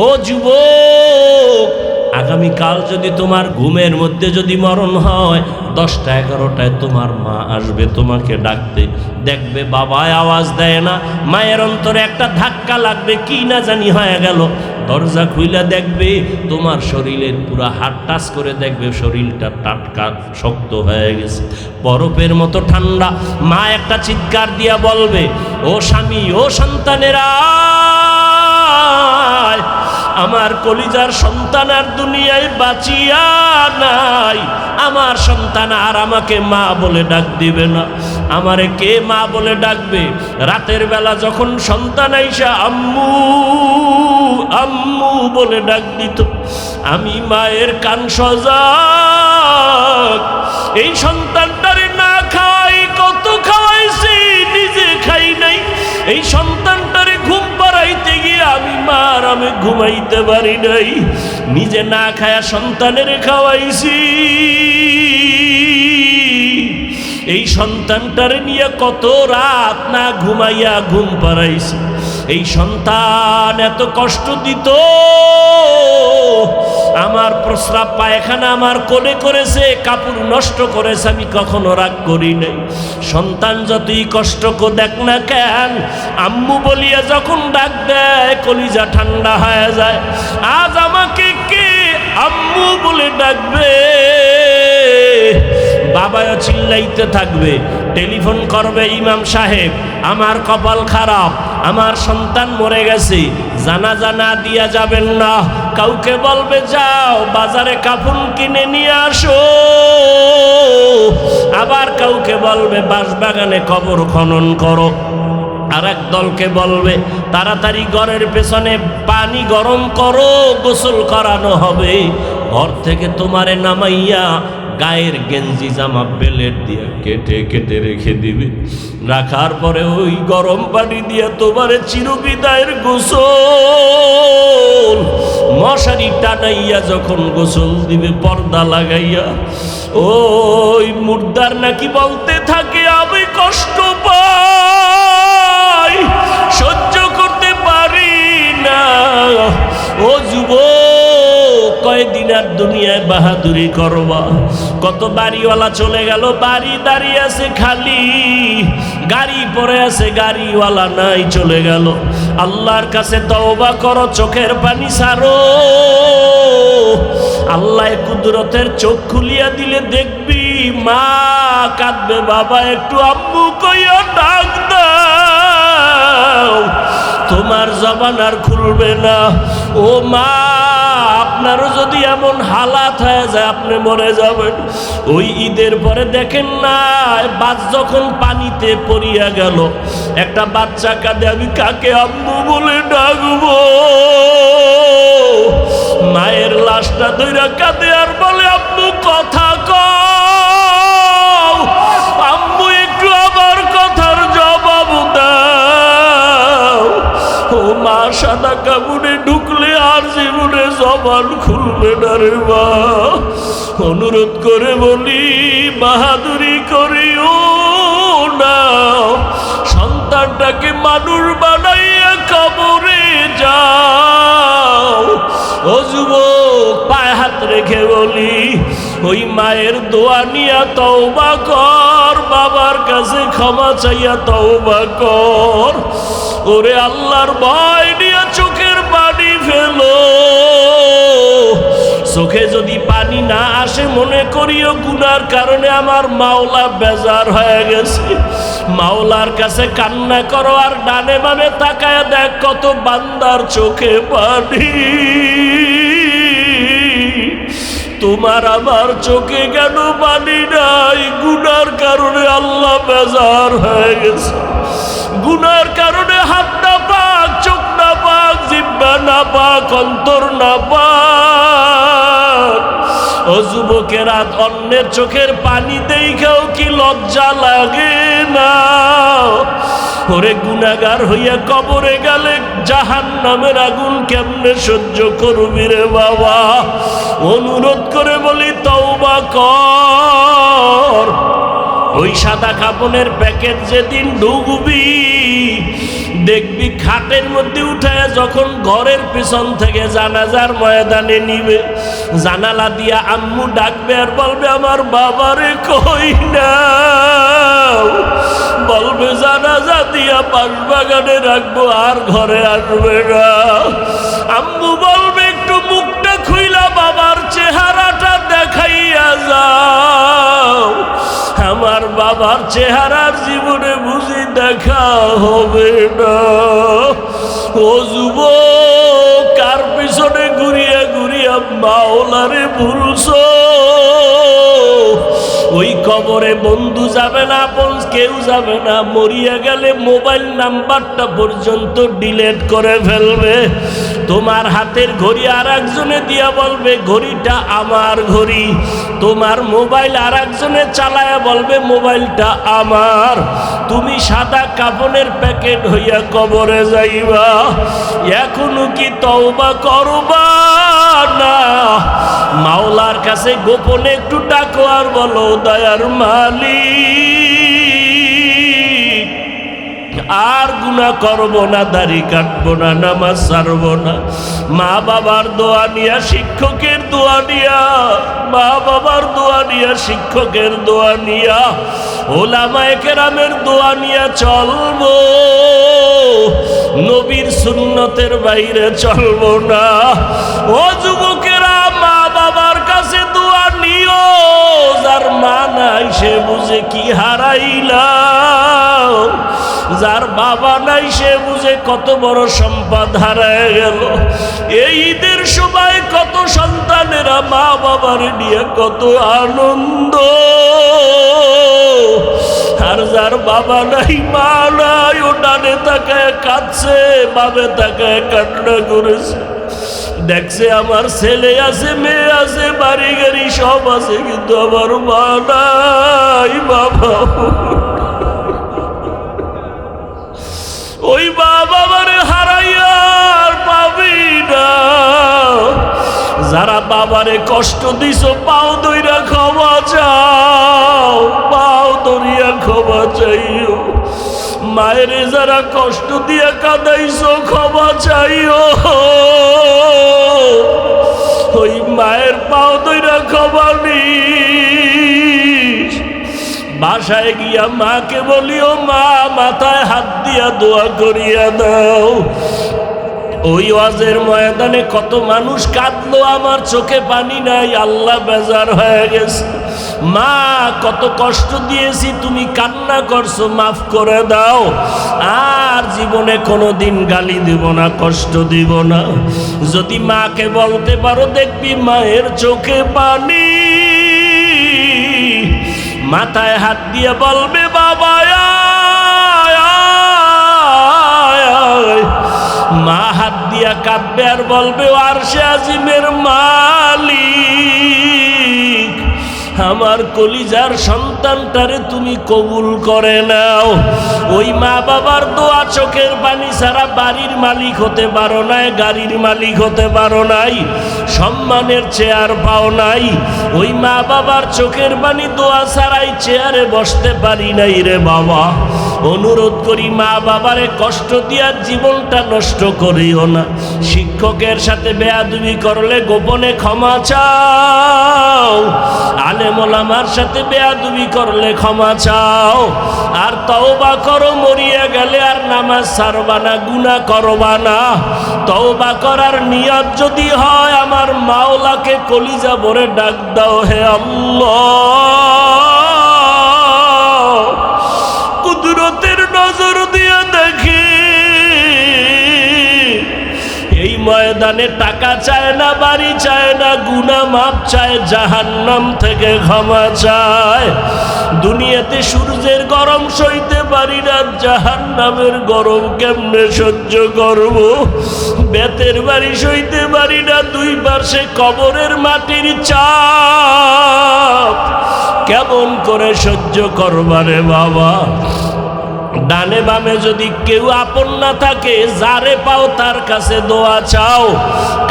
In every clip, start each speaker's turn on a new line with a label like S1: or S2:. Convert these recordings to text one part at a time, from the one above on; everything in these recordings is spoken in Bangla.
S1: ও যুবক, আগামীকাল যদি তোমার ঘুমের মধ্যে যদি মরণ হয়, 10টা 11টায় তোমার মা আসবে তোমাকে ডাকতে। দেখবে বাবায় আওয়াজ দেয় না, মায়ের অন্তরে একটা ধাক্কা লাগবে, কি না জানি হয়ে গেল। দরজা খুইলা দেখবে তোমার শরীরের পুরা হাত টাচ করে দেখবে শরীরটা টাটকা শক্ত হয়ে গেছে, বরফের মতো ঠান্ডা। মা একটা চিৎকার দিয়া বলবে, ও স্বামী, ও সন্তানেরা, আমার কলিজার সন্তান আর দুনিয়ায় বাঁচিয়া নাই। আমার সন্তান আর আমাকে মা বলে ডাক দিবে না। আমারে কে মা বলে ডাকবে? রাতের বেলা যখন সন্তান আইসা আম্মু আম্মু বলে ডাক দিত, আমি মায়ের কান সজাগ। এই সন্তানটারে না খাওয়াই কত খাওয়াইছি, নিজে খাই নাই। এই সন্তানটারে ঘুম পাড়াইতে গিয়ে আমি মার আমি ঘুমাইতে পারি নাই, নিজে না খায়া সন্তানের খাওয়াইছি। এই সন্তানটারে নিয়ে কত রাত না ঘুমাইয়া ঘুম পাড়াইছি। এই সন্তান এত কষ্ট দিত, আমার প্রস্রাব পায়খানা আমার কোলে করেছে, কাপড় নষ্ট করেছে, আমি কখনো রাগ করি নাই। সন্তান যতই কষ্ট কো দেখ না কেন, আম্মু বলিয়া যখন ডাক দেয় কলিজা ঠান্ডা হয়ে যায়। আজ আমাকে কে আম্মু বলে ডাকবে? বাবাও চিল্লাইতে থাকবে, টেলিফোন করবে, ইমাম সাহেব আমার কপাল খারাপ, আমার সন্তান মরে গেছে, জানাজা না দিয়া যাবেন না। কাউকে বলবে যাও বাজারে কাফন কিনে নিয়ে আসো, আবার কাউকে বলবে বাঁশবাগানে কবর খনন করো। আর এক দলকে বলবে তাড়াতাড়ি ঘরের পেছনে পানি গরম করো, গোসল করানো হবে। ঘর থেকে তোমারে নামাইয়া গায়ের গেঞ্জি জামা বেলেট দিয়ে কেটে কেটে রেখে দিবে। রাখার পরে ওই গরম পানি দিয়ে তোমারে চিরবিদায়ের গোসল, মশারি টানাইয়া যখন গোসল দিবে পর্দা লাগাইয়া, ওই মুর্দার নাকি বলতে থাকে আমি কষ্ট পাই, সহ্য করতে পারি না। ও যুবক, কয়দিন আর দুনিয়ায় বাহাদুরি করবা? কত বাড়িওয়ালা চলে গেল, বাড়ি দাঁড়িয়ে আছে খালি, গাড়ি পড়ে আছে, গাড়িওয়ালা নাই, চলে গেল। আল্লাহর কাছে তওবা করো, চোখের পানি ছাড়ো। আল্লাহ কুদরতের চোখ খুলিয়া দিলে দেখবি মা কাঁদবে, বাবা একটু আম্মু কইয়া ডাক দাও। তোমার জবান আর খুলবে না। ও মা, আপনারও যদি এমন হালাত হয়ে যায় আপনি মরে যাবেন। ওই ঈদের পরে দেখেন না, বাস যখন পানিতে পড়িয়া গেল, একটা বাচ্চা কাঁদে, আমি কাকে আম্মু বলে ডাকবো? মায়ের লাশটা ধইরা কাঁদে আর বলে আম্মু কথা কও, আম্মু একটু আমার কথার জবাব দাও। ও মা, সাদা কাপড়ে ঢুকলে আর জীবনে জবান খুলবে না রে মা। অনুরোধ করে বলি, বাহাদুরি করিও না, সন্তানটাকে মানুষ বানাইয়া কবরে যাও। ও যুবক, পায়ে হাত রেখে বলি, ওই মায়ের দোয়া নিয়া তওবা কর, বাবার কাছে ক্ষমা চাইয়া তওবা কর। ওরে আল্লাহর ভয় নিয়ে চোখের পানি ফেলো। চোখে যদি পানি না আসে মনে করিও গুনার কারণে আমার মাওলা বেজার হয়ে গেছে। মাওলার কাছে কান্না করো, আর ডানে বামে তাকায় দেখ কত বান্দার চোখে পানি। তোমার আমার চোখে কেন পানি নাই? গুনার কারণে আল্লাহ বেজার হয়ে গেছে। গুনার কারণে হাত না পাক, চোখ না পাক, জিহ্বা না পাক, অন্তর না পাক। ও যুবকেরা, অন্যের চোখের পানি দেখাও কি লজ্জা লাগে না? ওরে গুনাহগার হইয়া কবরে গেলে জাহান্নামের আগুন কেমনে সহ্য করবি রে বাবা? অনুরোধ করে বলি তওবা কর। ওই সাদা কাপড়ের প্যাকেট যেদিন ঢুকবি, দেখবি খাটের মধ্যে উঠায় যখন ঘরের পেছন থেকে জানাজার ময়দানে নিবে, জানালা দিয়া আম্মু ডাকবে আর বলবে আমার বাবারে কই না, বলবে জানাজা দিয়া পাশ বাগানে রাখবো আর ঘরে আসবে না। আম্মু বলবে একটু মুখটা খুইলা বাবার চেহারাটা দেখাইয়া যাও, আমার বাবার চেহারার জীবনে বুঝি দেখা হবে না। ও যুবক, কার পিছনে ঘুরিয়া ঘুরিয়া মাওলারে ভুলছো? ওই কবরে বন্ধু যাবে না, আপন কেউ যাবে না, মরিয়া গেলে মোবাইল নাম্বারটা পর্যন্ত ডিলিট করে ফেলবে। তোমার হাতের ঘড়ি আর একজনে দিয়া বলবে ঘড়িটা আমার ঘড়ি, তোমার মোবাইল আর একজনে চালায়া বলবে মোবাইলটা আমার। তুমি সাদা কাফনের প্যাকেট হইয়া কবরে যাইবা। এখনো কি তওবা করবা না? মাওলার কাছে গোপনে একটু ডাকো আর বলো দয়ার মালিক, আর গুনাহ করব না, দাড়ি কাটবো না, নামাজ ছাড়বো না। মা বাবার দোয়া নিয়া, শিক্ষকের দোয়া নিয়া, মা বাবার দোয়া নিয়া, শিক্ষকের দোয়া নিয়া, ওলামায়ে কেরামের দোয়া নিয়া চলবো, নবীর সুন্নতের বাইরে চলবো না। ও যুবকেরা, মা বাবার কাছে দোয়া নিও। যার মা নাই সে বুঝে কি হারাইলাম, যার বাবা নাই সে বুঝে কত বড় সম্পদ হারায় গেল। এই ঈদের সময় কত সন্তানেরা মা বাবার নিয়ে কত আনন্দ, আর যার বাবা নাই মা নাই ও ডানে তাকায় কাঁদছে, বামে তাকায় কান্না করেছে। দেখছে আমার ছেলে আছে, মেয়ে আছে, বাড়ি গাড়ি সব আছে, কিন্তু আমার মা নাই বাবা। ওই মা বাবারে হারাইয়া আর পাবি না। যারা বাবারে কষ্ট দিছো পাও ধইরা ক্ষমা চাও, পাও ধরিয়া ক্ষমা চাইও। মায়েরে যারা কষ্ট দিয়া কাঁদাইছো ক্ষমা চাইও, ওই মায়ের পাও ধইরা ক্ষমা নিস। বাসায় গিয়া মাকে বলিও মা মাথায় হাত দিয়া দোয়া করিয়া দাও। ওই ওয়াজের ময়দানে কত মানুষ কাঁদলো, আমার চোখে পানি নাই, আল্লাহ বেজার হয়ে গেছে। মা কত কষ্ট দিয়েছি, তুমি কান্না করছো, মাফ করে দাও। আর জীবনে কোনোদিন গালি দিব না, কষ্ট দিব না। যদি মাকে বলতে পারো দেখবি মায়ের চোখে পানি। মাথায় হাত দিয়ে বলবে বাবা মা হাত দিয়া কাঁদবে আর বলবে আরশে আজিমের মালিক, আমার কলিজার সন্তানটারে তুমি কবুল করে নাও। ওই মা বাবার দোয়া, চোখের পানি ছাড়া বাড়ির মালিক হতে পারো নাই, গাড়ির মালিক হতে পারো নাই, সম্মানের চেয়ার পাও নাই। ওই মা বাবার চোখের পানি দোয়া ছাড়াই চেয়ারে বসতে পারি নাই রে বাবা। অনুরোধ করি মা বাবারে কষ্ট দিয়া জীবনটা নষ্ট করিও না। শিক্ষকের সাথে বেয়াদবি করলে গোপনে ক্ষমা চাও, আলেম ওলামার সাথে বেয়াদবি করলে ক্ষমা চাও। আর তওবা করো, মরিয়া গেলে আর নামাজ ছাড়বা না, গুনাহ করবা না। তওবা করার নিয়ত যদি হয় আমার মাওলাকে কলিজা ভরে ডাক দাও, হে আল্লাহ কুদরতের নজর দিয়ে দেখি। এই ময়দানে টাকা চায় না, বাড়ি চায় না, গুনাহ মাপ চায়, জাহান্নাম থেকে ক্ষমা চায়। দুনিয়াতে সূর্যের গরম সইতে পারি না, জাহান্নামের গরম কেমনে সহ্য করব? বেতের বাড়ি সইতে পারি না, দুই পাশে কবরের মাটির চাপ কেমন করে সহ্য করবারে বাবা? ডানে বামে যদি কেউ আপন না থাকে, যারে পাও তার কাছে দোয়া চাও।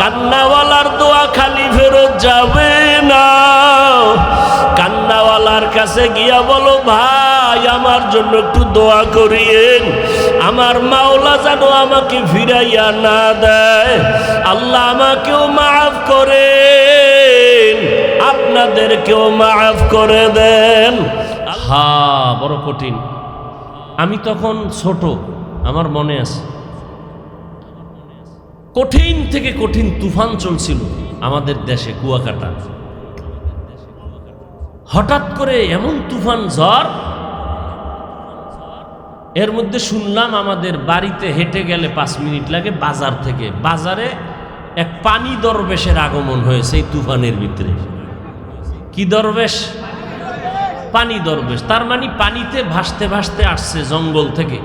S1: কান্নাওয়ালার দোয়া খালি ফেরত যাবে না। কান্নাওয়ালার কাছে গিয়া বলো ভাই ভাই আমার জন্য একটু দোয়া করিয়েন, আমার মাওলা যেন আমাকে ফিরাইয়া না দেয়। আল্লাহ আমাকেও মাফ করেন, আপনাদেরকেও মাফ করে দেন। বড় কঠিন। আমি তখন ছোট, আমার মনে আছে কঠিন থেকে কঠিন তুফান চলছিল আমাদের দেশে, কুয়াকাটা। হঠাৎ করে এমন তুফান ঝড়, এর মধ্যে শুনলাম আমাদের বাড়িতে হেঁটে গেলে 5 মিনিট লাগে বাজার থেকে। বাজারে এক পানি দরবেশের আগমন হয়েছে এই তুফানের ভিতরে। কি দরবেশ? পানি দরবেশ। তার মানে পানিতে ভাসতে ভাসতে আসছে জঙ্গল থেকে।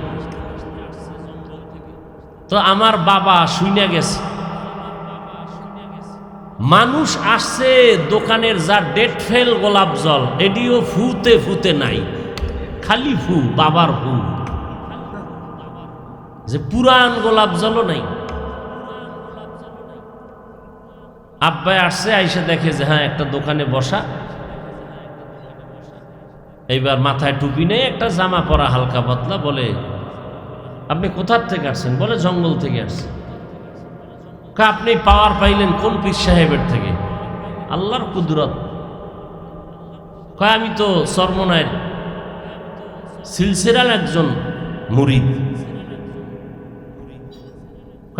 S1: তো আমার বাবা শুইনা গেছে, মানুষ আসছে, দোকানের যা ডেট ফেল গোলাপ জল এটিও ফুতে ফুতে নাই, খালি ফু, বাবার ফু, যে পুরান গোলাপ জলও নাই। আব্বাই আসছে, আইসা দেখে যে হ্যাঁ একটা দোকানে বসা, এইবার মাথায় টুপি নেই, একটা জামা পরা হালকা পাতলা। বলে আপনি কোথার থেকে আসছেন? বলে জঙ্গল থেকে আসছেন। আপনি পাওয়ার পাইলেন কোন পীর সাহেবের থেকে? আল্লাহর কুদরত। আমি তো চরমনায়ের সিলসিলার একজন মুরিদ।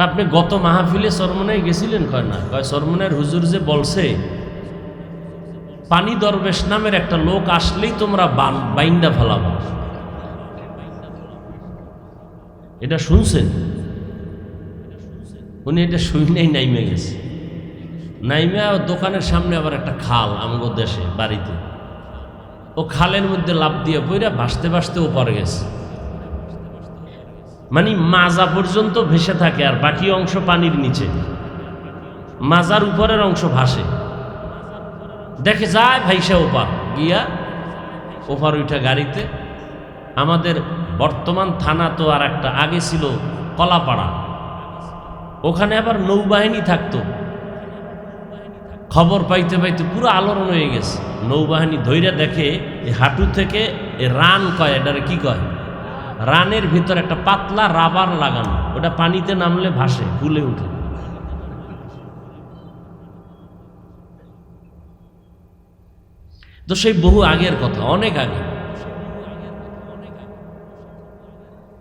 S1: আপনি গত মাহফিলে চরমনায় গেছিলেন? কয় না। কয় চরমনায়ের হুজুর যে বলছে পানি দরবেশ নামের একটা লোক আসলেই তোমরা বাইন্দা ফেলাবা, এটা শুনছেন? উনি এটা শুনেই নাইমে গেছে। নাইমে দোকানের সামনে আবার একটা খাল আমগো দেশে বাড়িতে, ও খালের মধ্যে লাফ দিয়ে পইরা ভাসতে ভাসতে ওপারে গেছে। মানে মাজা পর্যন্ত ভেসে থাকে আর বাকি অংশ পানির নিচে, মাজার উপরের অংশ ভাসে। দেখে যায় ভাইসা ওপার গিয়া, ওপার উঠা গাড়িতে। আমাদের বর্তমান থানা তো আর একটা আগে ছিল কলাপাড়া, ওখানে আবার নৌবাহিনী থাকতো। খবর পাইতে পাইতে পুরো আলোড়ন হয়ে গেছে। নৌবাহিনী ধৈর্য দেখে এই হাঁটু থেকে রান কয়, এটারে কি কয়? রানের ভিতর একটা পাতলা রাবার লাগানো, ওটা পানিতে নামলে ভাসে, ফুলে উঠে। তো সেই বহু আগের কথা, অনেক আগে।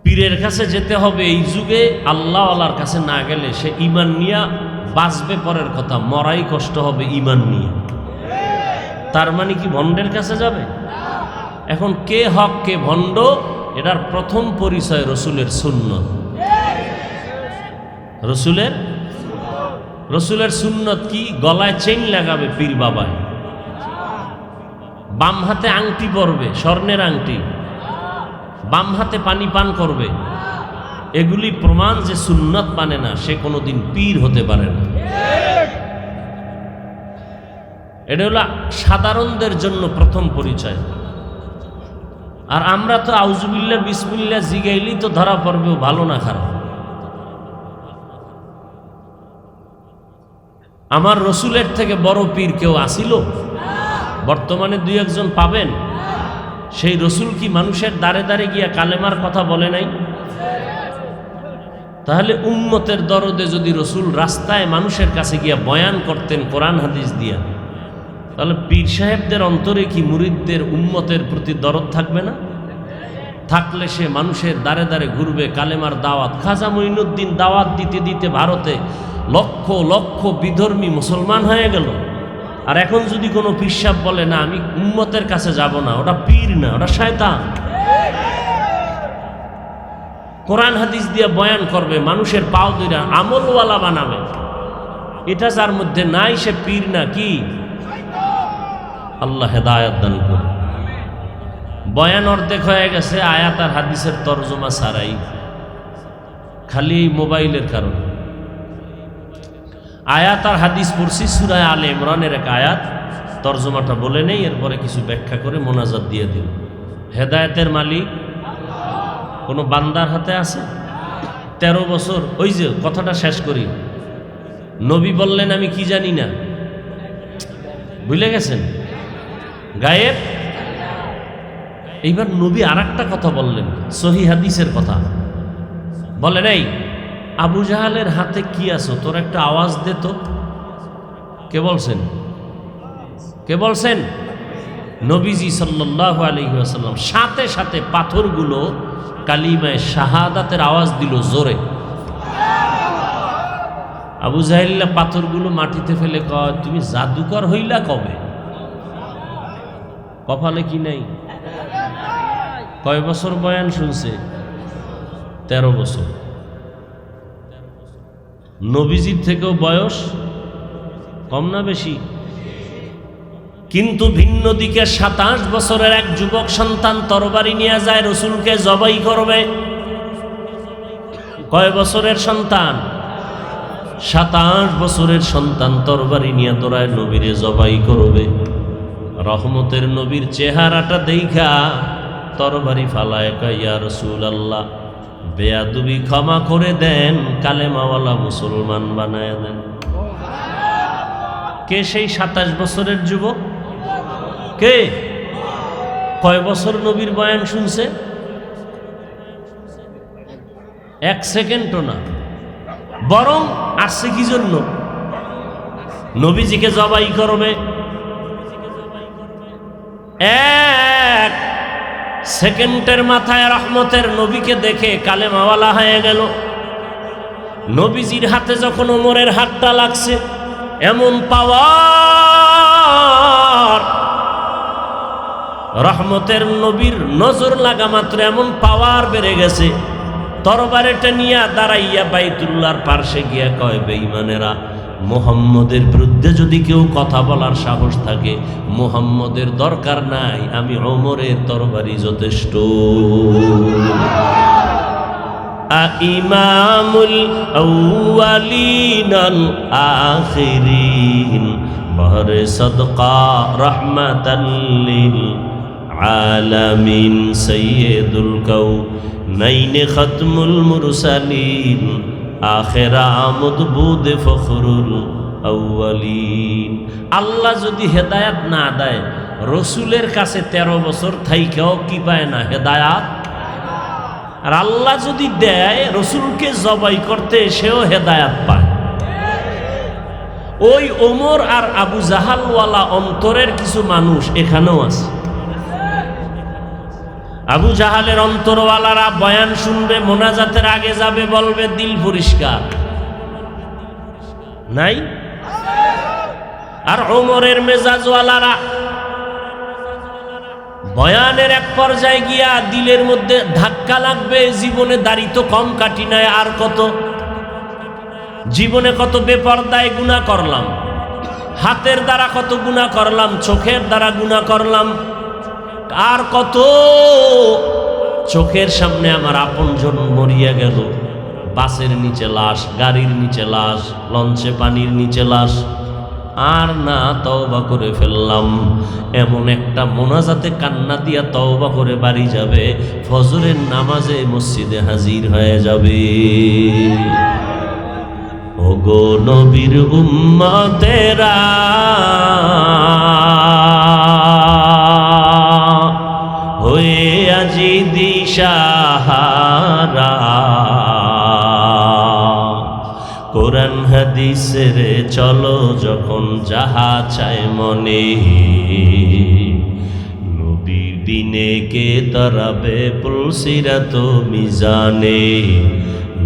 S1: পীরের কাছে যেতে হবে এই যুগে, আল্লাহ আল্লাহর কাছে না গেলে সে ইমান নিয়া বাঁচবে পরের কথা, মরাই কষ্ট হবে ইমান নিয়ে। তার মানে কি ভণ্ডের কাছে যাবে? এখন কে হক কে ভণ্ড, এটার প্রথম পরিচয় রসুলের সুন্নত। রসুলের সুন্নত কি? গলায় চেইন লাগাবে পীর বাবায়, বাম হাতে আংটি পরবে, স্বর্ণের আংটি, বাম হাতে পানি পান করবে। এগুলি প্রমাণ যে সুন্নত মানে না সে কোনোদিন পীর হতে পারে না। এটা হলো সাধারণদের জন্য প্রথম পরিচয়। আর আমরা তো আউজুবিল্লাহ বিসমিল্লাহ জিগাইলি তো ধরা পড়বেও, ভালো না খারাপ। আমার রসুলের থেকে বড় পীর কেউ আসিল? বর্তমানে 2-1 পাবেন। সেই রসুল কি মানুষের দ্বারে দ্বারে গিয়া কালেমার কথা বলে নাই? তাহলে উম্মতের দরদে যদি রসুল রাস্তায় মানুষের কাছে গিয়া বয়ান করতেন কোরআন হাদিস দিয়া, তাহলে পীর সাহেবদের অন্তরে কি মুরিদদের উম্মতের প্রতি দরদ থাকবে না? থাকলে সে মানুষের দ্বারে দ্বারে ঘুরবে, কালেমার দাওয়াত। খাজা মঈনুদ্দিন দাওয়াত দিতে দিতে ভারতে লক্ষ লক্ষ বিধর্মী মুসলমান হয়ে গেল। আর এখন যদি কোনো পীর সাহেব বলে না আমি উম্মতের কাছে যাব না, ওটা পীর না, ওটা শয়তান। কোরআন হাদিস দিয়ে বয়ান করবে, মানুষের পাও দুইরা আমলওয়ালা বানাবে, এটা যার মধ্যে নাই সে পীর না, কি? আল্লাহ হেদায়েত দান করুন। বয়ান অর্ধেক হয়ে গেছে, আয়াত আর হাদিসের তরজমা ছাড়াই, খালি মোবাইলের কারণে। আয়াত আর হাদিস পড়ছি সূরা আলে ইমরানের এক আয়াত, তরজমাটা বলে নেই, এরপরে কিছু ব্যাখ্যা করে মোনাজাত দিয়ে দিন। হেদায়েতের মালিক কোনো বান্দার হাতে আছে? 13 বছর, ওই যে কথাটা শেষ করি, নবী বললেন আমি কি জানি না, ভুলে গেছেন? গায়েব এইবার নবী আর একটা কথা বললেন, সহিহ হাদিসের কথা বলেন, এই আবু জাহালের হাতে কি আছো, তোর একটা আওয়াজ দে তো। কে বলছেন? কে বলছেন? নবীজি সাল্লাল্লাহু আলাইহি ওয়াসাল্লাম। সাথে সাথে পাথরগুলো কালিমায়ে শাহাদাতের আওয়াজ দিল জোরে। আবু জাহেল পাথরগুলো মাটিতে ফেলে কয়, তুমি জাদুকর হইলা কবে? কপালে কি নাই? কয় বছর বয়ান শুনছে? 13 বছর। নবীজির থেকেও বয়স কম না বেশি? কিন্তু ভিন্ন দিকে 27 বছরের এক যুবক সন্তান তরবারি নিয়ে যায়, রসুলকে জবাই করবে। কয় বছরের সন্তান? 27 বছরের সন্তান তরবারি নিয়ে দৌড়ায় নবীরে জবাই করবে। রহমতের নবীর চেহারাটা দেখা তরবারি ফালায় কয়, ইয়া রাসূলুল্লাহ, বেয়াদবি ক্ষমা করে দেন, কালেমাওয়ালা মুসলমান বানায় দেন। কে সেই 27 বছরের যুবক? কে? কয় বছর নবীর বয়ান শুনছে? 1 সেকেন্ডও না। বরং আসছে কি জন্য? নবীজিকে জবাই করবে। 1 সেকেন্ডের মাথায় রহমতের নবীকে দেখে কালেমাওয়ালা হয়ে গেল। নবীজির হাতে যখন ওমরের হাতটা লাগছে, এমন পাওয়ার, রহমতের নবীর নজর লাগা মাত্র এমন পাওয়ার বেড়ে গেছে। তরবারিটা নিয়ে দাঁড়াইয়া বাইতুল্লাহর পার্শ্বে গিয়া কয়, বেঈমানেরা, মুহাম্মদের বিরুদ্ধে যদি কেউ কথা বলার সাহস থাকে, মুহাম্মদের দরকার নাই, আমি ওমরের তরবারি যথেষ্ট। ইমামুল আউয়ালিন আল আখিরিন বহরে সদকা রাহমাতাল লিল আলামিন সাইয়্যিদুল কাউনাইন খাতমুল মুরসালিন আখিরা আমদবুদ ফখরুল আউয়ালিন। আল্লাহ যদি হেদায়াত না দেয়, রসুলের কাছে 13 বছর থাইকেও কি পায় না? হেদায়াত। আর আল্লাহ যদি দেয়, রসুলকে জবাই করতে সেও হেদায়াত পায়। ওই ওমর আর আবু জাহালওয়ালা অন্তরের কিছু মানুষ এখানেও আছে। আবু জাহালের অন্তরওয়ালারা বয়ান শুনবে, মোনাজাতের আগে যাবে, বলবে দিল পরিষ্কার নাই। আর ওমরের মেজাজওয়ালারা বয়ানের এক পর্যায়ে গিয়া দিলের মধ্যে ধাক্কা লাগবে, জীবনে দাড়ি তো কম কাটি নাই, আর কত জীবনে কত বেপরদায় গুনাহ করলাম, হাতের দ্বারা কত গুনাহ করলাম, চোখের দ্বারা গুনাহ করলাম, আর কত চোখের সামনে আমার আপনজন মরিয়া গেল, বাসের নিচে লাশ, গাড়ির নিচে লাশ, লঞ্চে পানির নিচে লাশ, আর না তওবা করে ফেললাম। এমন একটা মোনাজাতে কান্না দিয়া তওবা করে বাড়ি যাবে, ফজরের নামাজে মসজিদে হাজির হয়ে যাবে। ওগো নবীর উম্মতেরা, হয়ে আজি দিশাহারা, কোরআন হাদিসের চলো যখন যাহা চায় মনে, নবী বিনে কে তরাবে পুলসিরাত মিজানে,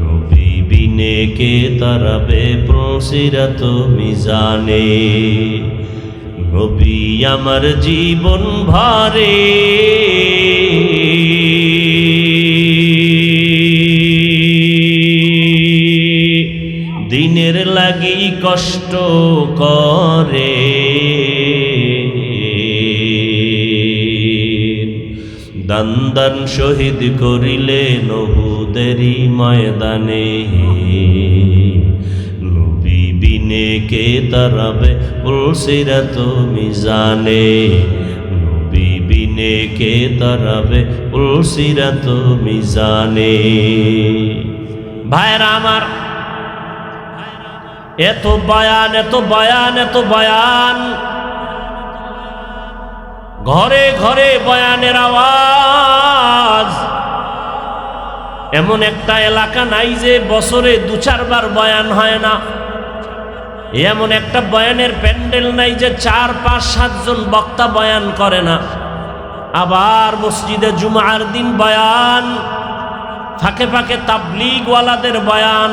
S1: নবী বিনে কে তরাবে পুলসিরাত মিজানে। নবী আমার জীবন ভরে দিনের লাগি কষ্ট করে, দান দান শহীদ করিলে নহুদেরই ময়দানে, নবী বিনে কে তরাবে পুলসিরাত মিজানে, নবী বিনে কে তরাবে পুলসিরাত মিজানে। ভাইরা আমার, এত বয়ান, এত বয়ান, এত বয়ান, ঘরে ঘরে বয়ানের আওয়াজ। এমন একটা এলাকা নাই যে বছরে 2-4 বার বয়ান হয় না। এমন একটা বয়ানের প্যান্ডেল নাই যে 4, 5, 7 জন বক্তা বয়ান করে না। আবার মসজিদে জুমার দিন বয়ান, ফাঁকে ফাঁকে তাবলীগওয়ালাদের বয়ান,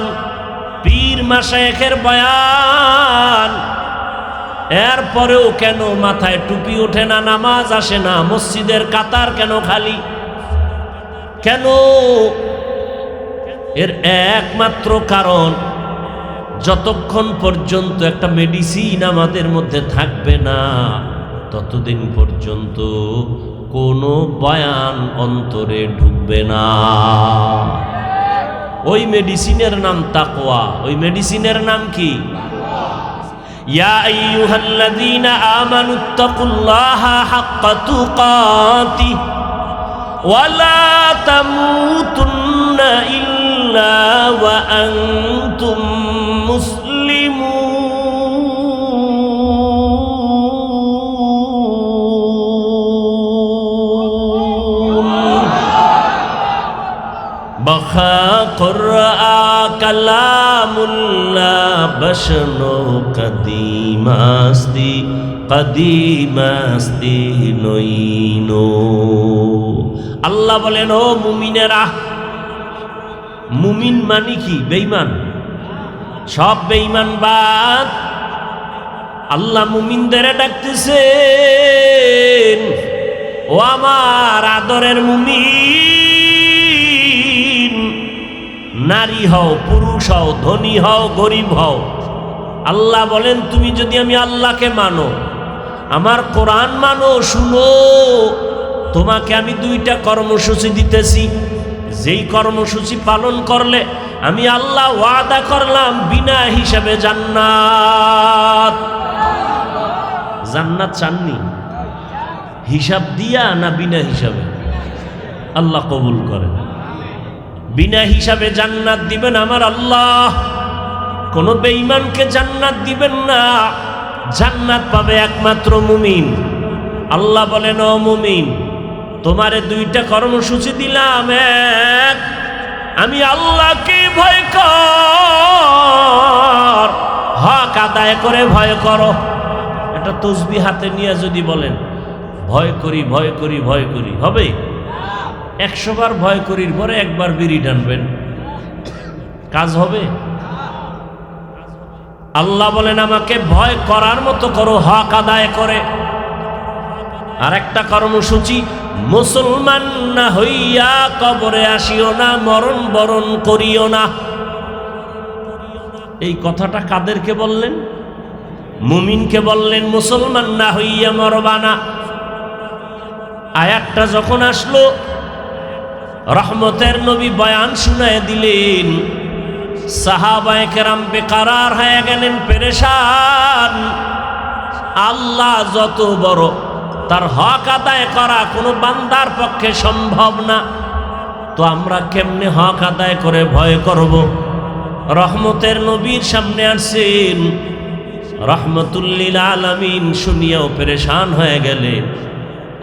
S1: পীর মাশায়েখের বয়ান। এরপরেও কেন মাথায় টুপি ওঠে না, নামাজ আসে না, মসজিদের কাতার কেন খালি? কেন? এর একমাত্র কারণ, যতক্ষণ পর্যন্ত একটা মেডিসিন আমাদের মধ্যে থাকবে না ততদিন পর্যন্ত কোনো বয়ান অন্তরে ঢুকবে না। ওই মেডিসিনের নাম তাকওয়া। ওই মেডিসিনের নাম কি? ইয়া আইয়ুহাল্লাযীনা আমানুত্তাকুল্লাহা হাক্কা তুকাতিহ ওয়া লা তামুতুন্না ইল্লা ওয়া আনতুম মুসলিমুন। বখা কুরআ কালামুল্লাহ বশনো কদিমাস্তি কদিমাস্তি নইনো। আল্লাহ বলেন, ও মুমিনেরা, মুমিন মানে কি? বেঈমান। সব বেঈমান বাদ। আল্লাহ মুমিনদের ডাকতেছেন, ও আমার আদরের মুমিন, নারী হও, পুরুষ হও, ধনী হও, গরিব হও। আল্লাহ বলেন, তুমি যদি আমি আল্লাহকে মানো, আমার কোরআন মানো, শুনো, তোমাকে আমি 2টা কর্মসূচি দিতেছি। যেই কর্মসূচি পালন করলে আমি আল্লাহ ওয়াদা করলাম বিনা হিসাবে জান্নাত। জান্নাত চাননি? হিসাব দিয়া না বিনা হিসাবে? আল্লাহ কবুল করেন। বিনা হিসাবে জান্নাত দিবেন আমার আল্লাহ। কোন বেঈমানকে জান্নাত দিবেন না। জান্নাত পাবে একমাত্র মুমিন। আল্লাহ বলেন, ও মুমিন, তোমারে 2টা কর্মসূচি দিলাম। এক, আমি আল্লাহকে ভয় কর, হক আদায় করে ভয় করো। একটা তসবিহ হাতে নিয়ে যদি বলেন ভয় করি ভয় করি ভয় করি, হবে? 100 বার ভয় করির পরে 1 বার বিড়ি টানবেন, কাজ হবে? আল্লাহ বলেন, আমাকে ভয় করার মতো করো, হক আদায় করে। আর একটা কর্মসূচি, মুসলমান না হইয়া কবরে আসিও না, মরণ বরণ করিও না। এই কথাটা কাদেরকে বললেন? মুমিনকে বললেন, মুসলমান না হইয়া মরবা না। আয়াতটা যখন আসলো, রহমতের নবী বয়ান শুনায় দিলেন। সাহাবায়ে কেরাম বেকারার হয়ে গেলেন, পেরেশান। আল্লাহ যত বড়, তার হক আদায় করা কোনো বান্দার পক্ষে সম্ভব না। তো আমরা কেমনে হক আদায় করে ভয় করব? রহমতের নবীর সামনে আসছেন, রহমতুল্লিল আলামিন শুনিয়াও পেরেশান হয়ে গেলেন।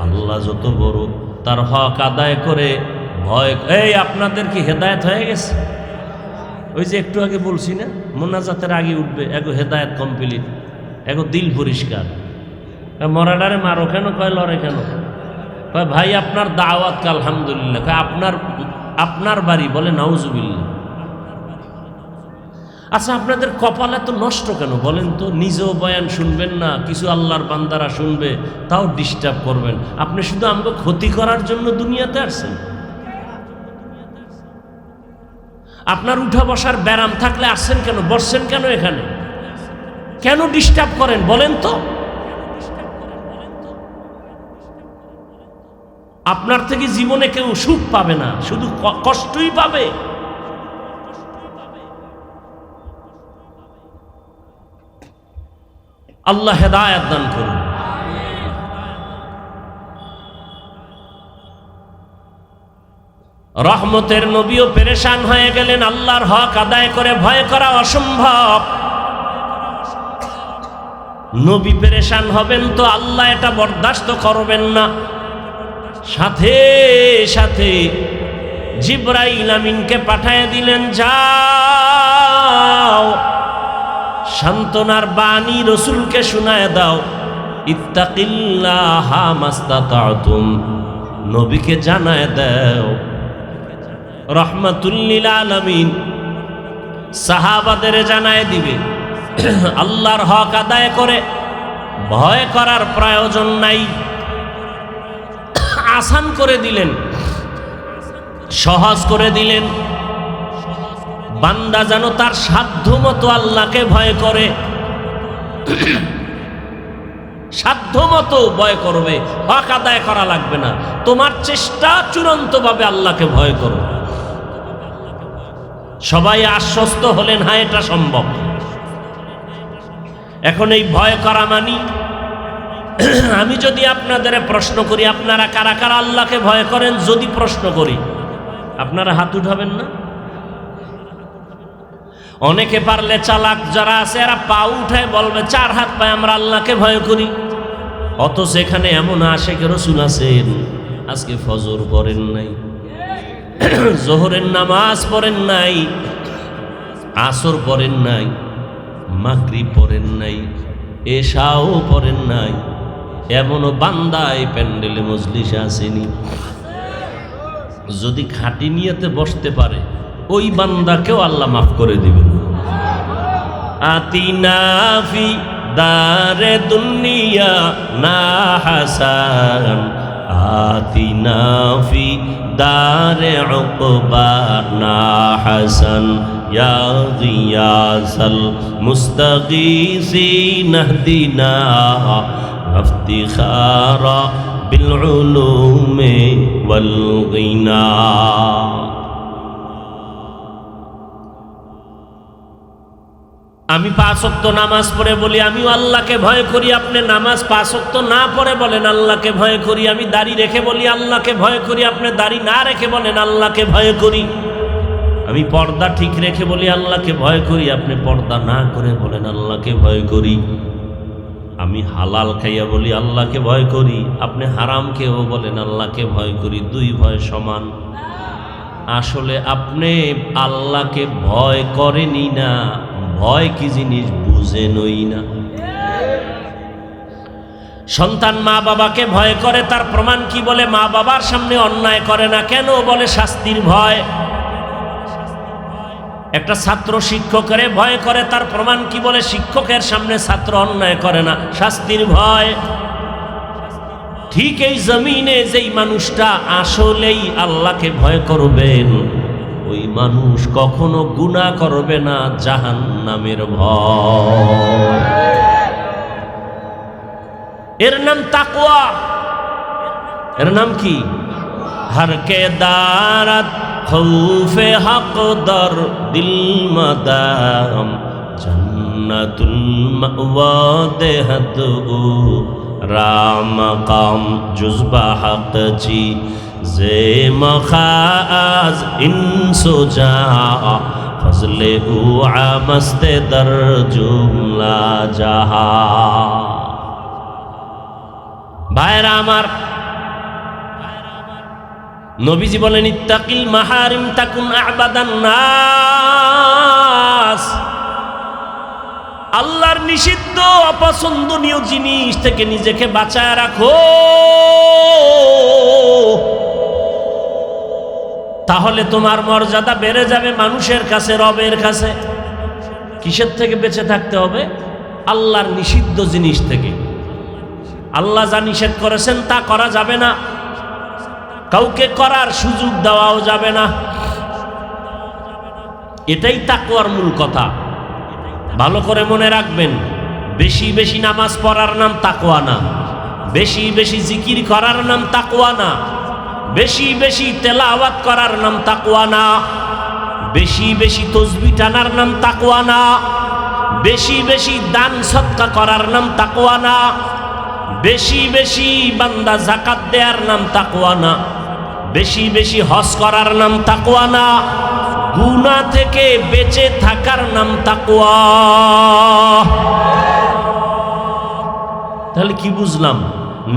S1: আল্লাহ যত বড়, তার হক আদায় করে ভয়। এই আপনাদের কি হেদায়েত হয়ে গেছে? ওই যে একটু আগে বলছি না, মোনাজাতের আগে উঠবে, এগো হেদায়েত কমপ্লিট, এগো দিল পরিষ্কার। মরাডারে মারো কেন? কয় লড়ে কেন? কয় ভাই আপনার দাওয়াত, আলহামদুলিল্লাহ। কয় আপনার বাড়ি? বলে নাউজুবিল্লাহ। আচ্ছা, আপনাদের কপাল এত নষ্ট কেন বলেন তো? নিজেও বয়ান শুনবেন না, কিছু আল্লাহর বান্দারা শুনবে, তাও ডিস্টার্ব করবেন। আপনি শুধু আমাকে ক্ষতি করার জন্য দুনিয়াতে আসছেন। আপনার উঠা বসার ব্যারাম থাকলে আসছেন কেন? বসছেন কেন এখানে? কেন ডিস্টার্ব করেন বলেন তো? আপনার থেকে জীবনে কেউ সুখ পাবে না, শুধু কষ্টই পাবে। আল্লাহ হেদায়েত দান করুন। রহমতের নবীও পেরেশান হয়ে গেলেন, আল্লাহর হক আদায় করে ভয় করা অসম্ভব। নবী পেরেশান হবেন তো আল্লাহ এটা বরদাস্ত করবেন না। সাথে সাথে জিবরাইল আমিনকে পাঠিয়ে দিলেন, যাও সান্ত্বনার বাণী রসুলকে শোনায় দাও, ইত্তাকিল্লাহা মাস্তাতাতুম, নবীকে জানায় দাও। রাহমাতুল লিল আলামিন সাহাবাদের জানায় দিবে, আল্লাহর হক আদায় করে ভয় করার প্রয়োজন নাই। আসান করে দিলেন, সহজ করে দিলেন। বান্দা যেন তার সাধ্য মতো আল্লাহকে ভয় করে, সাধ্য মতো ভয় করবে, হক আদায় করা লাগবে না। তোমার চেষ্টা চূড়ান্তভাবে আল্লাহকে ভয় করো। সবাই আশ্বস্ত হলেন, হ্যাঁ এটা সম্ভব। এখন এই ভয় করা মানি, আমি যদি আপনাদের প্রশ্ন করি আপনারা কারা কারা আল্লাহকে ভয় করেন, যদি প্রশ্ন করি আপনারা হাত উঠাবেন না? অনেকে পারলে চালাক যারা আছে এরা পা উঠায় বলবে 4 হাত পায় আমরা আল্লাহকে ভয় করি। অথচ এখানে এমন আশেক রাসূল আছেন, আজকে ফজর পড়েন নাই, জোহরের নামাজ পড়েন নাই, আসর পড়েন নাই, মাগরিব পড়েন নাই, এশাও পড়েন নাই, এমনও বান্দা এই প্যান্ডেলে মজলিসে আসেনি। যদি খাঁটি নিয়তে বসতে পারে ওই বান্দাকেও আল্লাহ মাফ করে দিবেন। আতিনা ফি দারে দুনিয়া না হাসান, আতিনা ফি দারে উকবা না হাসান, ইয়া গিয়াসাল মুস্তাগীসিন ইহদিনা ইফতিখারা বিল উলুমি ওয়াল গিনা। আমি 5 ওয়াক্ত নামাজ পড়ে বলি আমিও আল্লাহকে ভয় করি, আপনি নামাজ 5 ওয়াক্ত না পড়ে বলেন আল্লাহকে ভয় করি। আমি দাড়ি রেখে বলি আল্লাহকে ভয় করি, আপনি দাড়ি না রেখে বলেন আল্লাহকে ভয় করি। আমি পর্দা ঠিক রেখে বলি আল্লাহকে ভয় করি, আপনি পর্দা না করে বলেন আল্লাহকে ভয় করি। আমি হালাল খাইয়া বলি আল্লাহকে ভয় করি, আপনি হারাম খেয়েও বলেন আল্লাহকে ভয় করি। 2 ভয় সমান। আসলে আপনি আল্লাহকে ভয় করেনই না, ভয় কি জিনিস বুঝেনই না। সন্তান মা বাবাকে ভয় করে, তার প্রমাণ কি? বলে মা বাবার সামনে অন্যায় করে না। কেন? বলে শাস্তির ভয়। একটা ছাত্র শিক্ষকের ভয় করে, তার প্রমাণ কি? বলে শিক্ষকের সামনে ছাত্র অন্যায় করে না, শাস্তির ভয়। ঠিক এই জমিনে যেই মানুষটা আসলেই আল্লাহকে ভয় করবেন, ওই মানুষ কখনো গুনাহ করবে না, জাহান্নামের ভয়। এর নাম তাকওয়া। এর নাম কি? হর কে দারাত খৌফে হক দর দিল মাদাম, জান্নাতুল মাওয়া দেহত রাম কাম জুজবা হক জি জে মখাজ ইনসো যা ফজলে উ আমস্তে দর জুমলা জাহা। ভাইরা আমার, নবীজি বলেন ইত্তাকিল মাহারিম তাকুন আবাদান নাস। আল্লাহর নিষিদ্ধ অপছন্দনীয় জিনিস থেকে নিজেকে বাঁচায় রাখো, তাহলে তোমার মর্যাদা বেড়ে যাবে মানুষের কাছে, রবের কাছে। কিসের থেকে বেঁচে থাকতে হবে? আল্লাহর নিষিদ্ধ জিনিস থেকে। আল্লাহ যা নিষেধ করেছেন তা করা যাবে না, কাউকে করার সুযোগ দেওয়াও যাবে না। এটাই তাকওয়ার মূল কথা। ভালো করে মনে রাখবেন, বেশি বেশি নামাজ পড়ার নাম তাকওয়া না, বেশি বেশি জিকির করার নাম তাকওয়া না, বেশি বেশি তেলাওয়াত করার নাম তাকওয়া না, বেশি বেশি তাসবিহ টানার নাম তাকওয়া না, বেশি বেশি দান সদকা করার নাম তাকওয়া না, বেশি বেশি বান্দা যাকাত দেওয়ার নাম তাকওয়া না, বেশি বেশি হজ করার নাম তাকওয়া না, গুনাহ থেকে বেঁচে থাকার নাম তাকওয়া। তাহলে কি বুঝলাম?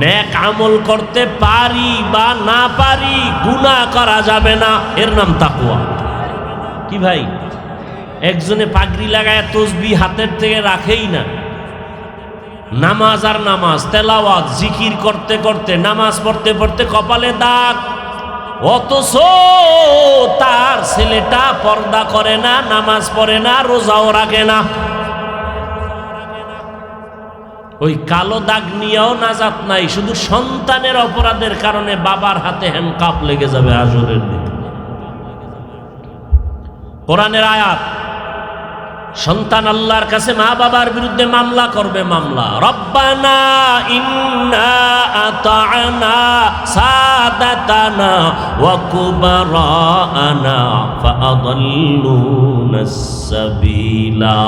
S1: নেক আমল করতে পারি বা না পারি, গুনাহ করা যাবে না, এর নাম তাকওয়া। কি ভাই, একজনে পাগড়ি লাগায় তসবিহ হাতের থেকে রাখেই না, নামাজ আর নামাজ, তেলাওয়াত জিকির করতে করতে, নামাজ পড়তে পড়তে কপালে দাগ, অথচ তার ছেলেটা পর্দা করে না, নামাজ পড়ে না, রোজাও রাখে না। ওই কালো দাগ নিয়েও নাজাত নাই, শুধু সন্তানের অপরাধের কারণে বাবার হাতে হ্যান্ডকাপ লেগে যাবে হাসরের দিন। কোরআনের আয়াত, সন্তান আল্লাহর কাছে মা বাবার বিরুদ্ধে মামলা করবে, মামলা। রব্বানা ইন্না আতা'না সাদাতানা ওয়া কুবারানা ফাআদাল্লুনাস সাবিলা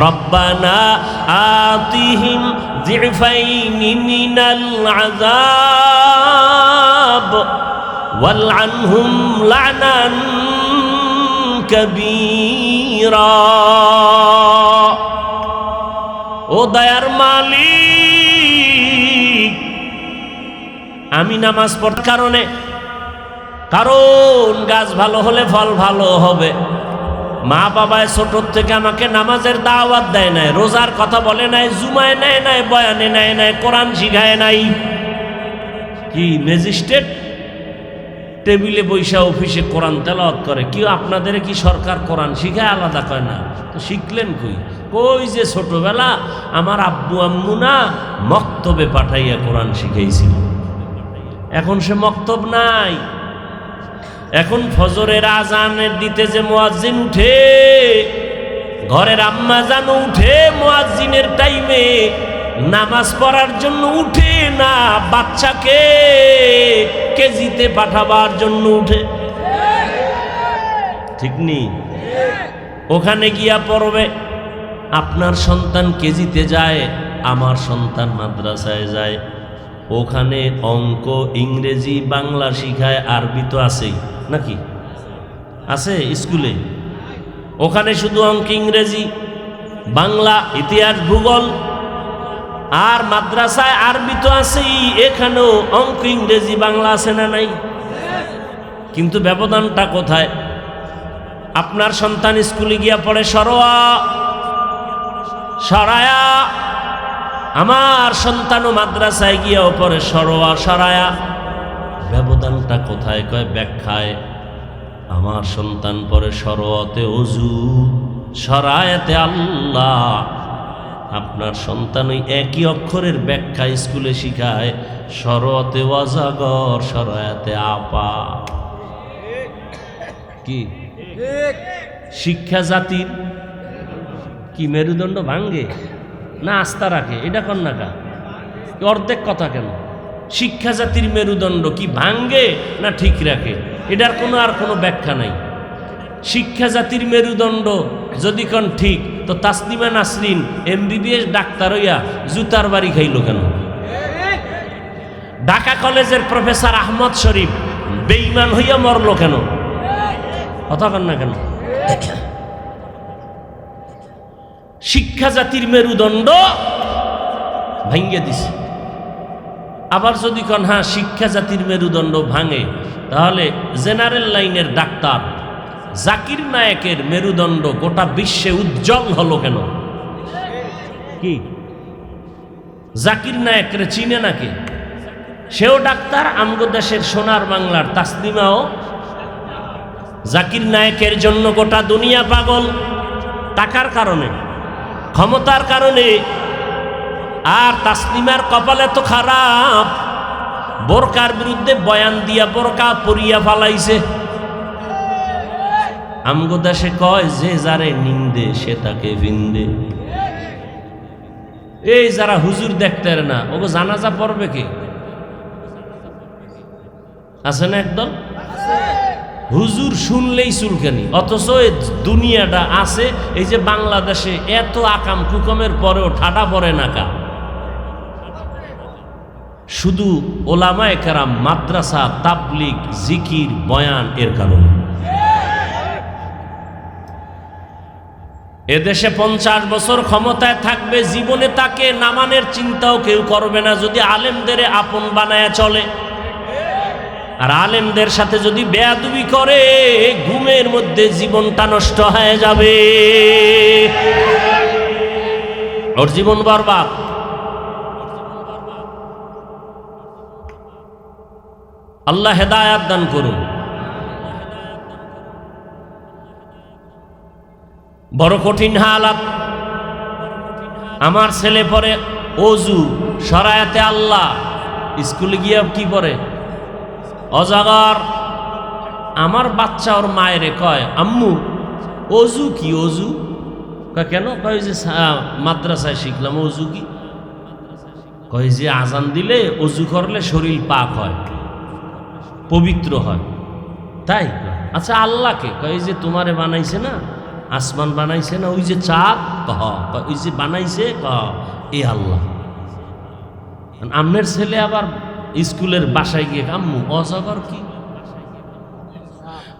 S1: রব্বানা আতিহিম যিফাইনি মিনাল আযাব ওয়ালআনহুম লা'নান কবীরা। ও দয়ার মালিক, আমি নামাজ পড়ার কারণে, কারণ গাছ ভালো হলে ফল ভালো হবে, মা বাবায় ছোট থেকে আমাকে নামাজের দাওয়াত দেয় নাই, রোজার কথা বলে নাই, জুমায় নেয় নাই, বয়ানে নেয় নাই, কোরআন শিখায় নাই। কি ম্যাজিস্ট্রেট টেবিলে বৈশা অফিসে কোরআন তেলাওয়াত করে, কি আপনাদের কি সরকার কোরআন শিখায়? আলাদা কয় না তো, শিখলেন কই? কই যে ছোটবেলা আমার আব্বু আম্মু না মক্তবে পাঠাইয়া কোরআন শিখাইছিল, এখন সে মক্তব নাই। এখন ফজরের আজানের দিতে যে মুয়াজ্জিন উঠে, ঘরের আম্মা জান উঠে মুয়াজ্জিনের টাইমে, নামাজ পড়ার জন্য উঠে না, বাচ্চাকে কেজিতে পাঠাবার জন্য উঠে। ঠিক নেই? ওখানে গিয়া পড়বে। আপনার সন্তান কেজিতে যায়, আমার সন্তান মাদ্রাসায় যায়, ওখানে অঙ্ক, ইংরেজি, বাংলা শিখায়, আরবি তো আছেই নাকি? আছে স্কুলে, ওখানে শুধু অঙ্ক, ইংরেজি, বাংলা, ইতিহাস, ভূগোল, আর মাদ্রাসায় আরবি তো আছেই, এখানেও অঙ্ক, ইংরেজি, বাংলা আছে না নাই? কিন্তু ব্যবধানটা কোথায়? আপনার সন্তান স্কুলে গিয়া পড়ে সরোয়া, সরায়া, আমার সন্তানও মাদ্রাসায় গিয়াও পড়ে সরোয়া, সরায়া। ব্যবধানটা কোথায়? কয় ব্যাখ্যায়। আমার সন্তান পড়ে সরোয়াতে অজু, সরায়াতে আল্লাহ। আপনার সন্তান ওই একই অক্ষরের ব্যাখ্যা স্কুলে শিখায়, সরোয়াতে ওয়াজাগর, সরায়াতে আপা। কি শিক্ষা জাতির কি মেরুদণ্ড ভাঙ্গে না আস্থা রাখে? এটা কন্যাকা অর্ধেক কথা কেন? শিক্ষা জাতির মেরুদণ্ড কি ভাঙ্গে না ঠিক রাখে? এটার কোনো আর কোনো ব্যাখ্যা নাই। শিক্ষা জাতির মেরুদণ্ড যদি কোন ঠিক, তো তাসলিমা নাসরিন MBBS ডাক্তার হইয়া জুতার বাড়ি খাইল কেন? ঢাকা কলেজের প্রফেসর আহমদ শরীফ বেঈমান হইয়া মরল কেন? কথা কন না কেন? শিক্ষা জাতির মেরুদণ্ড ভাঙ্গে দিছে। আবার যদি কন হ্যাঁ শিক্ষা জাতির মেরুদণ্ড ভাঙে, তাহলে জেনারেল লাইনের ডাক্তার জাকির নায়েকের মেরুদণ্ড গোটা বিশ্বে উজ্জ্বল হলো কেন? কি জাকির নায়েকের চিনে নাকি? সেও ডাক্তার, আমগো দেশের সোনার বাংলার তাসলিমাও। জাকির নায়েকের জন্য গোটা দুনিয়া পাগল, টাকার কারণে, ক্ষমতার কারণে। আর তাসলিমার কপালে তো খারাপ, বোরকার বিরুদ্ধে বয়ান দিয়া বোরকা পরিয়া ফালাইছে। আমগো দেশে কয় যে যারে নিন্দে সে তাকে ভিন্দে। এই যারা হুজুর দেখতে না, ওগো জানাজা পড়বে কে? আছে না একদল হুজুর শুনলেই চুলকানি, অথচ দুনিয়াটা আছে। এই যে বাংলাদেশে এত আকাম কুকমের পরেও ঠাডা পড়ে না কা? শুধু ওলামায়ে কেরাম, মাদ্রাসা, তাবলিগ, জিকির, বয়ান, এর কারণে। এদেশে 50 বছর ক্ষমতায় থাকবে, জীবনে তাকে নামানোর চিন্তাও কেউ করবে না যদি আলেমদের আপন বানায় চলে। আর আলেমদের সাথে যদি বেয়াদবি করে, ঘুমের মধ্যে জীবনটা নষ্ট হয়ে যাবে, ওর জীবন বরবাদ। আল্লাহ হেদায়াত দান করুন। বড় কঠিন হালাত। আমার ছেলে পরে অজু শরায়াতে আল্লাহ, স্কুলে গিয়ে কি পড়ে? অজাগর। আমার বাচ্চা ওর মায়েরে কয়, আম্মু অজু কি? অজু কয় কেন? কয় যে মাদ্রাসায় শিখলাম। অজু কি? কয় যে আজান দিলে অজু করলে শরীর পাক হয়, পবিত্র হয়। তাই? আচ্ছা আল্লাহকে? কয় যে তোমারে বানাইছে না, আসমান বানাইছে না, ওই যে চাঁদ, ওই যে বানাইছে, এ আল্লাহ। আমনের ছেলে আবার স্কুলের বাসায় গিয়ে, আম্মু অজগর কি?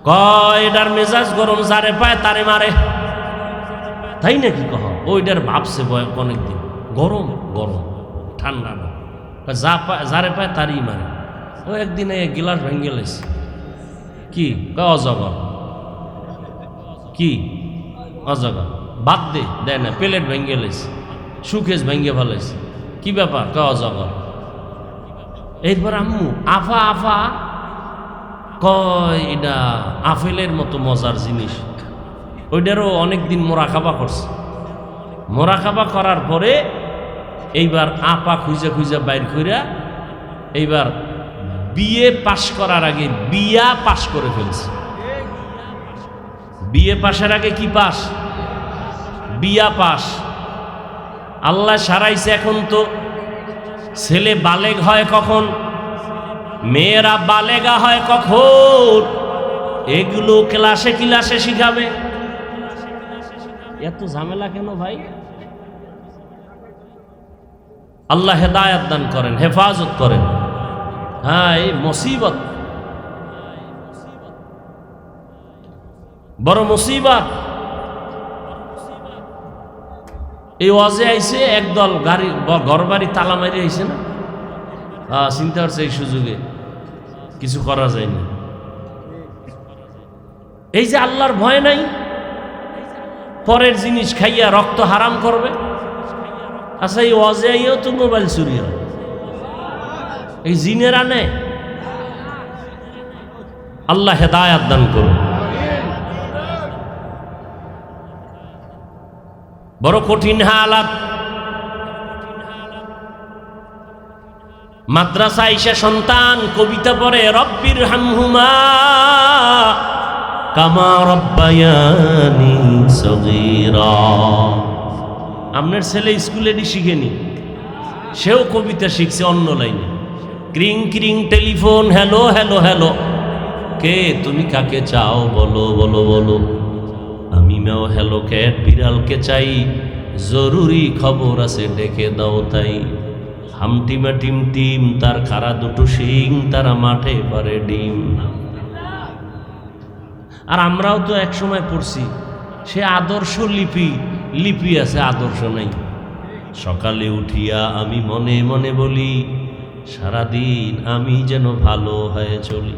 S1: কয় এটার মেজাজ গরম, যারে পায় তারে মারে। তাই নাকি? কহ ওইটার ভাবছে অনেকদিন, গরম গরম, ঠান্ডা না, যারে পায় তারই মারে। ও একদিন এই গিলাস ভেঙে গেলেছে। কি? অজগর। কি অজগর? বাদ দে, দেয় না, প্লেট ভেঙে গেলেছে, সুকেশ ভেঙে ফেলেছে। কি ব্যাপার? অজগর। এরপর আম্মু আফা আফা, কয় এটা আপেলের মতো মজার জিনিস। ওইটারও অনেকদিন মোরাকাবা করছে। মোরাকাবা করার পরে এইবার আপা খুঁজে খুঁজে বাইর কইরা এইবার বিএ পাশ করার আগে বিয়া পাশ করে ফেলছে। বিএ পাশের আগে কি পাস? বিয়া পাস। আল্লাহ সারাইছে। এখন তো ছেলে বালেগ হয় কখন, মেয়েরা বালেগা হয় কখন, এগুলো ক্লাসে ক্লাসে শিখাবে। এত ঝামেলা কেন ভাই? আল্লাহ হেদায়াত দান করেন, হেফাজত করেন। হ্যাঁ, এই মুসিবত, বড় মুসিবত। এই ওয়াজে আইছে একদল গাড়ি, ঘর বাড়ি তালা মারি আইছে না, চিন্তা করছে এই সুযোগে কিছু করা যায় না। এই যে আল্লাহর ভয় নাই, পরের জিনিস খাইয়া রক্ত হারাম করবে। আচ্ছা এই ওয়াজে আইও তো মোবাইল চুরি হয়, এই জিনেরা নেয়। আল্লাহ হেদায়াত দান করুন। বড় কঠিন হালাত। মাদ্রাসা আইসা সন্তান কবিতা পড়ে, রব্বির হামহুমা কামা রব্বায়ানি সগীরা। আপনার ছেলে স্কুলেরই শিখেনি, সেও কবিতা শিখছে অন্য লাইনে। ক্রিং ক্রিং টেলিফোন, হ্যালো হ্যালো হ্যালো, কে তুমি কাকে চাও বলো বলো বলো। আমি মেও হ্যালো ক্যাট, বিড়ালকে চাই, জরুরি খবর আছে ডেকে দাও তাই। হামটিমা টিম টিম, তার খাড়া দুটো শিং, তারা মাঠে পারে ডিম। আর আমরাও তো এক সময় পড়ছি, সে আদর্শ লিপি, লিপি আছে আদর্শ নাই। সকালে উঠিয়া আমি মনে মনে বলি, সারাদিন আমি যেন ভালো হয়ে চলি।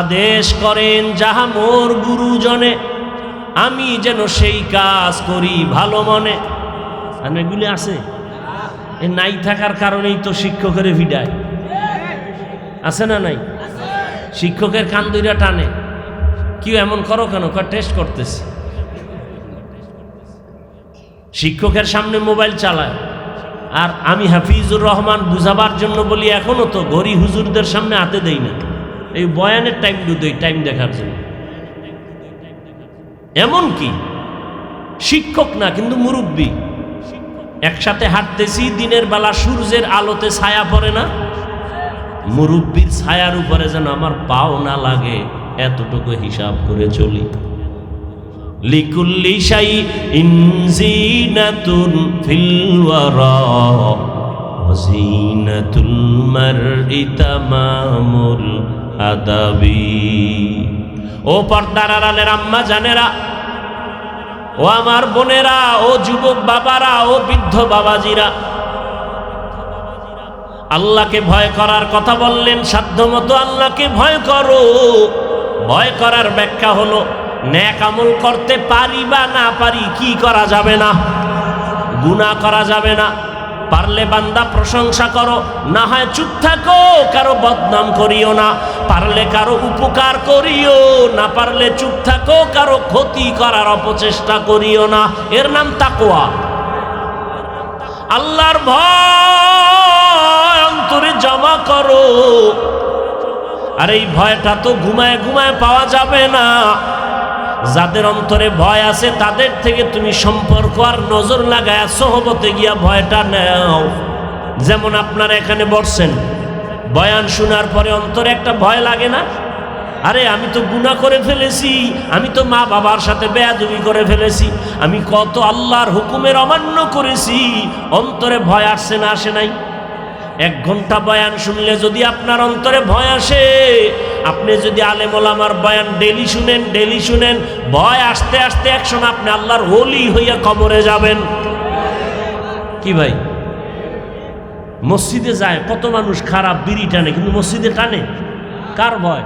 S1: আদেশ করেন যাহা মোর গুরুজনে, আমি যেন সেই কাজ করি ভালো মনে। আর এগুলি আছে, এ নাই থাকার কারণেই তো শিক্ষকের ভিড়ায়। আছে না নাই? শিক্ষকের কান দুইটা টানে, কি এমন করো কেন? টেস্ট করতেছে। শিক্ষকের সামনে মোবাইল চালায়। আর আমি হাফিজুর রহমান বুঝাবার জন্য বলি, এখনো তো ঘড়ি হুজুরদের সামনে হাতে দেই না, এই বয়ানের টাইম দেই, টাইম দেখার জন্য। এমন কি শিক্ষক না কিন্তু মুরব্বী, একসাথে হাঁটতেছি, দিনের বেলা সূর্যের আলোতে ছায়া পড়ে না, মুরব্বীর ছায়ার উপরে যেন আমার পাও না লাগে, এতটুকু হিসাব করে চলি। লিকুল্লি শাইইন জিনাতুন ফিল ওয়ারা ওয়া জিনাতুল মারই তামামুল আদাবি। ও পর্দার আড়ালের আম্মা জানেরা, ও আমার বোনেরা, ও যুবক বাবারা, ও বৃদ্ধ বাবাজিরা, আল্লাহকে ভয় করার কথা বললেন। সাধ্যমতো আল্লাহকে ভয় করো। ভয় করার ব্যাখ্যা হলো নেক আমল করতে পারি বা না পারি, কি করা যাবে না? গুনাহ করা যাবে না। পারলে বান্দা প্রশংসা করো, না হয় চুপ থাকো, কারো বদনাম করিও না। পারলে কারো উপকার করিও, না পারলে চুপ থাকো, কারো ক্ষতি করার অপচেষ্টা করিও না। এর নাম তাকওয়া। আল্লাহর ভয় অন্তরে জমা করো। আর এই ভয়টা তো ঘুমায় ঘুমায় পাওয়া যাবে না। যাদের অন্তরে ভয় আছে তাদের থেকে তুমি সম্পর্ক আর নজর লাগায় সোহবতে গিয়া ভয়টা নাও। যেমন আপনারা এখানে বসছেন, বয়ান শোনার পরে অন্তরে একটা ভয় লাগে না? আরে আমি তো গুনাহ করে ফেলেছি, আমি তো মা বাবার সাথে বেয়াদবি করে ফেলেছি, আমি কত আল্লাহর হুকুমের অমান্য করেছি। অন্তরে ভয় আসছে না আসে নাই? 1 ঘন্টা বয়ান শুনলে যদি আপনার অন্তরে ভয় আসে, আপনি যদি আলেম ওলামার বয়ান ডেলি শুনেন, ভয় আসতে আসতে একসময় আপনি আল্লাহর ওলি হইয়া কবরে যাবেন। কি ভাই, মসজিদে যায় কত মানুষ খারাপ বিড়ি টানে, কিন্তু মসজিদে টানে কার ভয়?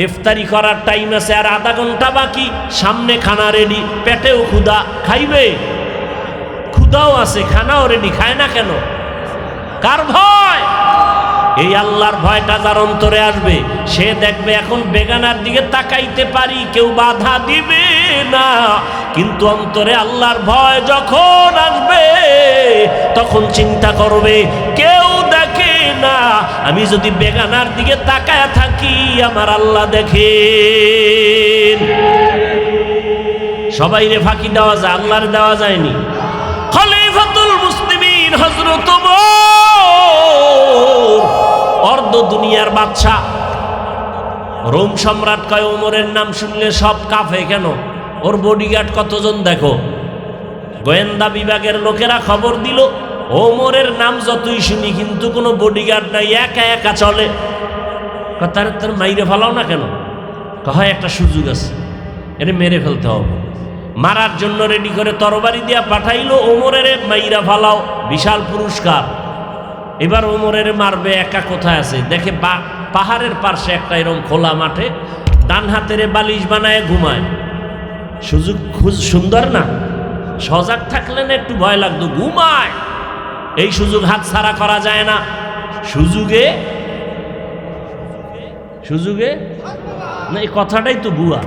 S1: ইফতারি করার টাইম আছে আর আধা ঘন্টা বাকি, সামনে খানা রেডি, পেটেও ক্ষুধা, খাইবে, ক্ষুধাও আছে, খানাও রেডি, খায় না কেন? কার ভয়? এই আল্লাহর ভয়টা যার অন্তরে আসবে, সে দেখবে এখন বেগানার দিকে তাকাইতে পারি, কেউ বাধা দিবে না। কিন্তু অন্তরে আল্লাহর ভয় যখন আসবে, তখন চিন্তা করবে কেউ দেখে না, আমি যদি বেগানার দিকে তাকায় থাকি আমার আল্লাহ দেখেন। সবাইরে ফাঁকি দেওয়া যায়, আল্লাহর দেওয়া যায়নি। খলিফাতুল মুসলিমিন হযরত অর্ধ দুনিয়ার বাদশা, রোম সম্রাট কয় ওমরের নাম শুনলে সব কাঁপে কেন? ওর বডিগার্ড কতজন দেখো। গোয়েন্দা বিভাগের লোকেরা খবর দিল ওমরের নাম যতই শুনি কিন্তু কোনো বডিগার্ড নাই, একা একা চলে। তার মাইরে ফেলাও না কেন? হয় একটা সুযোগ আছে, এটা মেরে ফেলতে হবে। মারার জন্য রেডি করে তরবারি দিয়া পাঠাইলো, ওমরের মাইরা ফালাও, বিশাল পুরস্কার। এবার ওমরের মারবে, একা কোথায় আছে দেখে পাহাড়ের পাশে একটা এরকম খোলা মাঠে ডান হাতের বালিশ বানায় ঘুমায়। সুযোগ সুন্দর না? সজাগ থাকলে না একটু ভয় লাগতো, ঘুমায়। এই সুযোগ হাত ছাড়া করা যায় না। সুযোগে না, এই কথাটাই তো বুয়া।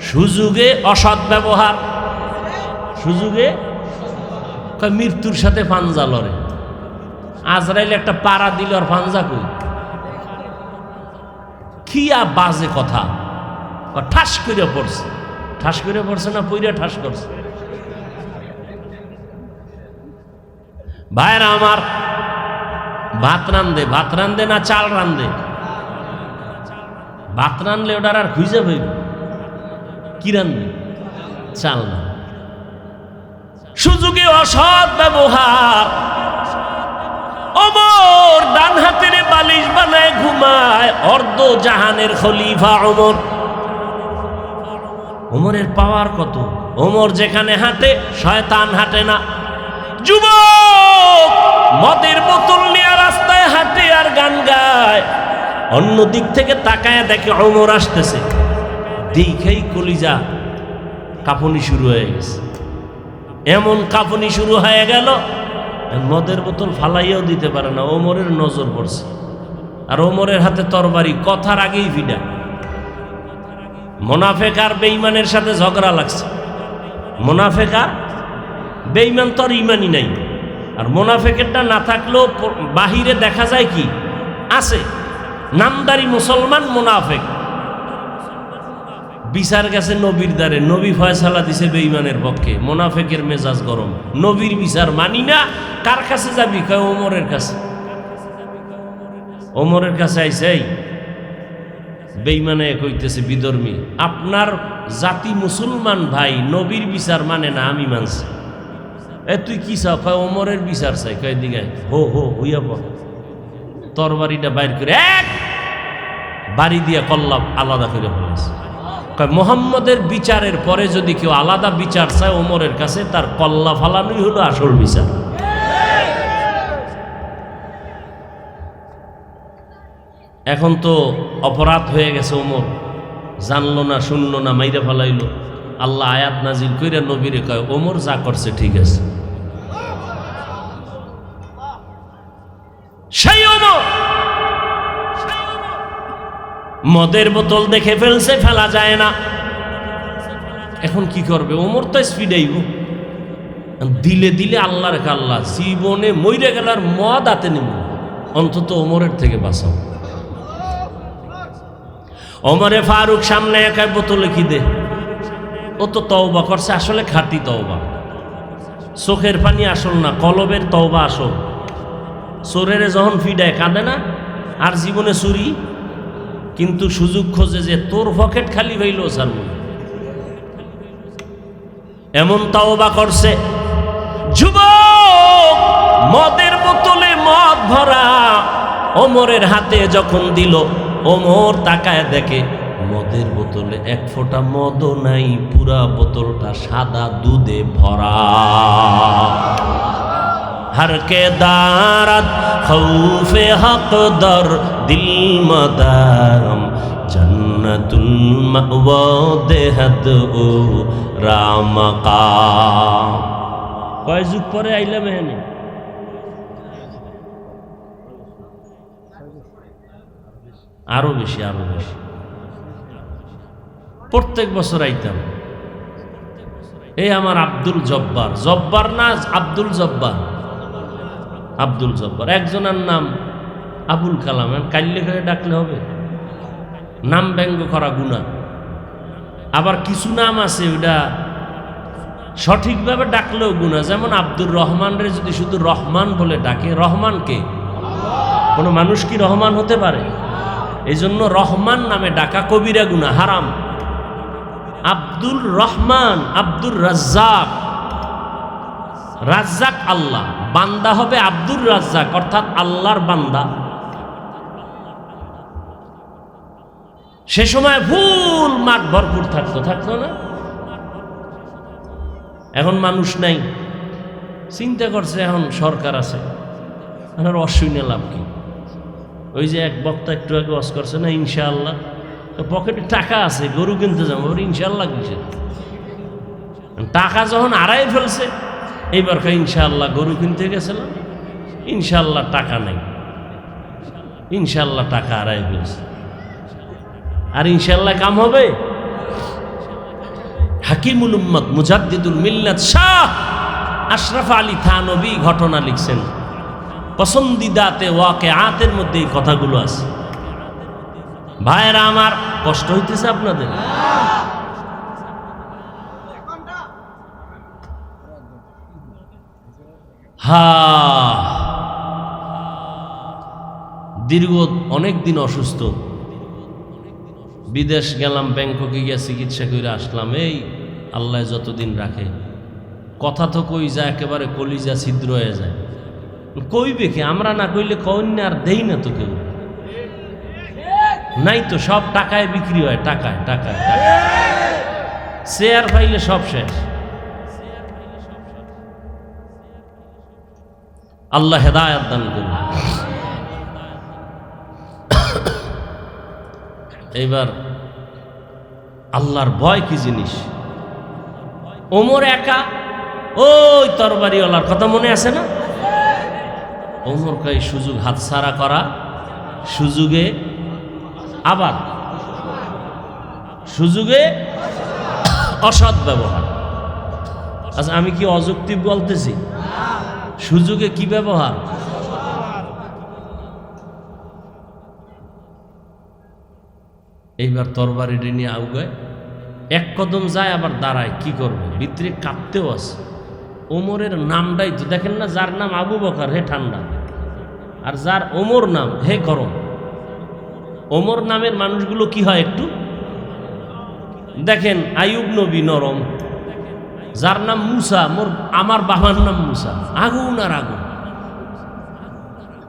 S1: সুযোগে অসৎ ব্যবহার, সুযোগে মৃত্যুর সাথে পাঞ্জা লড়ে। আজরাইল একটা পাড়া দিল আর পাঞ্জা কই, কি বাজে কথা। ঠাস করে পড়ছে, ঠাস করে পড়ছে না, পইরা ঠাস করছে। ভাইরা আমার, ভাত রান্ধে না চাল রান্ধে? ভাত রান্ধলে ওটার আর খুঁজে পাইব, কি রান্ধবে? চাল না। সুযোগে অসৎ ব্যবহার। ওমর ডান হাতের বালিশ বানায় ঘুমায়, অর্ধ জাহানের খলিফা ওমর। ওমরের পাওয়ার কত! ওমর যেখানে হাঁটে শয়তান হাঁটে না। যুবক মদের বোতল নিয়ে রাস্তায় হাঁটে আর গান গায়, অন্য দিক থেকে তাকায় দেখে ওমর আসতেছে, দেখেই কলিজা কাঁপুনি শুরু হয়ে গেছে। এমন কাঁপুনি শুরু হয়ে গেল, মদের বোতল ফালাইয়াও দিতে পারে না। ওমরের নজর পড়ছে, আর ওমরের হাতে তরবারি, কথার আগেই ভিডা। মোনাফেক আর বেঈমানের সাথে ঝগড়া লাগছে। মোনাফেক আর বেঈমান তো আর ইমানই নাই। আর মোনাফেকেরটা না থাকলেও বাহিরে দেখা যায় কি আছে, নামদারি মুসলমান মোনাফেক। বিচার গেছে নবীর দ্বারে, নবী ফয়সালা দিছে বেঈমানের পক্ষে। মোনাফেকের মেজাজ গরম, নবীর বিচার মানি না। কার কাছে যাবি? কয় ওমরের কাছে। ওমরের কাছে আইছে, এই বেঈমানে কইতেছে বিধর্মী, আপনার জাতি মুসলমান ভাই নবীর বিচার মানে না, আমি মানছি। তুই কি চাও? কয় ওমরের বিচার চাই। কয় দিকে হো হইয়া পড়। তরবারিটা বাইর করে এক বাড়ি দিয়া কল্লা আলাদা করে ফেলেছে। মোহাম্মদের বিচারের পরে যদি কেউ আলাদা বিচার চায় ওমরের কাছে, তার কল্লা ফালানোই হলো আসল বিচার। এখন তো অপরাধ হয়ে গেছে, ওমর জানলো না, শুনলো না, মাইরে ফেলাইলো। আল্লাহ আয়াত নাজিল কইরা নবীরে কয়, ওমর যা করছে ঠিক আছে। সেই ওমর মদের বোতল দেখে ফেলছে, ফেলা যায় না। এখন কি করবে? ওমর তো স্পিডাইব, দিলে দিলে আল্লাহর কাল্লা, জীবনে মইরে গেলার মদ হাতে নেব, অন্তত ওমরের থেকে বাঁচাও। ওমরে ফারুক সামনে একাই বোতলে কি দে, ও তো তওবা করছে, আসলে খাঁটি তওবা, চোখের পানি আসল না, কলবের তওবা আসল। চোরের যখন ফিডায় কাঁদে না, আর জীবনে চুরি, কিন্তু সুযোগ খোঁজে যে তোর পকেট খালি হইল জানব, এমন তওবা করছে। যুবক মদের বোতলে মদ ভরা ওমরের হাতে যখন দিল, ওমর তাকায় দেখে মদের বোতলে এক ফোঁটা মদও নাই, পুরা বোতলটা সাদা দুধে ভরা। हर के दारत खौफे हक दर दिल मदाम जन्नतुल मअवा देहद ओ रामका। কয় যুগ পরে আইলাম এখানে? আরো বেশি, আরো বেশি। প্রত্যেক বছর আইতাম। এই আমার আব্দুল জব্বার, জব্বার না আব্দুল জব্বার, আব্দুল জব্বার। একজনের নাম আবুল কালাম, কাল্লে করে ডাকলে হবে? নাম ব্যঙ্গ করা গুনাহ। আবার কিছু নাম আছে ওটা সঠিকভাবে ডাকলেও গুনাহ, যেমন আব্দুর রহমান রে যদি শুধু রহমান বলে ডাকে, রহমান কে? কোনো মানুষ কি রহমান হতে পারে? এই জন্য রহমান নামে ডাকা কবিরা গুনাহ, হারাম। আব্দুল রহমান, আব্দুর রাজ্জাক, রাজ্জাক আল্লাহ, বান্দা হবে আব্দুর রাজ্জাক, অর্থাৎ আল্লাহর বান্দা। সে সময় ফুল মাঠ ভরপুর থাকতো, থাকতো না? এখন মানুষ নাই, চিন্তা করছে এখন সরকার আছে, এখন অশুনে লাভ কি? ওই যে এক বক্তা একটু আগে ওয়াজ করছে না, ইনশাআল্লাহ, পকেটে টাকা আছে, গরু কিনতে যাবো, ইনশাআল্লাহ কিসে? টাকা যখন আড়াই ফেলছে, এইবার ইনশাআল্লাহ গরু কিনতে গেছিলাম, ইনশাআল্লাহ টাকা নাই, ইনশাআল্লাহ টাকা আড়াই ফেলছে, আর ইনশাআল্লাহ কাম হবে? হাকিমুল উম্মত মুজাদ্দিদুল মিল্লাত শাহ আশরাফ আলী থানভী ঘটনা লিখছেন, পসন্দিদাতে ওয়াকিআতের মধ্যে এই কথাগুলো আছে। ভাইরা আমার, কষ্ট হইতেছে আপনাদের? দীর্ঘ অনেক দিন অসুস্থ, বিদেশ গেলাম, ব্যাংককে গিয়ে চিকিৎসা করে আসলাম। এই আল্লাহ যতদিন রাখে, কথা তো কই যায়, একেবারে কলিজা ছিদ্র হয়ে যায়। কইবে কি? আমরা না কইলে কন্যা আর দেই না তো কেউ, নাই তো, সব টাকায় বিক্রি হয়, টাকায় টাকায় টাকায়, শেয়ার পাইলে সব শেষ। আল্লাহ হেদায়েত দান করুন। এইবার আল্লাহর ভয় কি জিনিস? ওমর একা, ওই তরবারিওয়ালার কথা মনে আছে না? ওমর কই সুযোগ হাতছাড়া করা, সুযোগে আবার সুযোগে অসৎ ব্যবহার। আচ্ছা, আমি কি অযৌক্তিক বলতেছি? সুযোগে কি ব্যবহার? এইবার তরবারিটা নিয়ে আউগায়, এক কদম যায় আবার দাঁড়ায়, কি করবে? ভিতরে কাঁপতেও আছে। ওমরের নামটাই তো দেখেন না, যার নাম আবু বকর হে ঠান্ডা, আর যার ওমর নাম হে গরম। ওমর নামের মানুষগুলো কি হয় একটু দেখেন, আইয়ুব নবী নরম, যার নাম মুসা, আমার বাবার নাম মুসা, আগুন আর আগুন।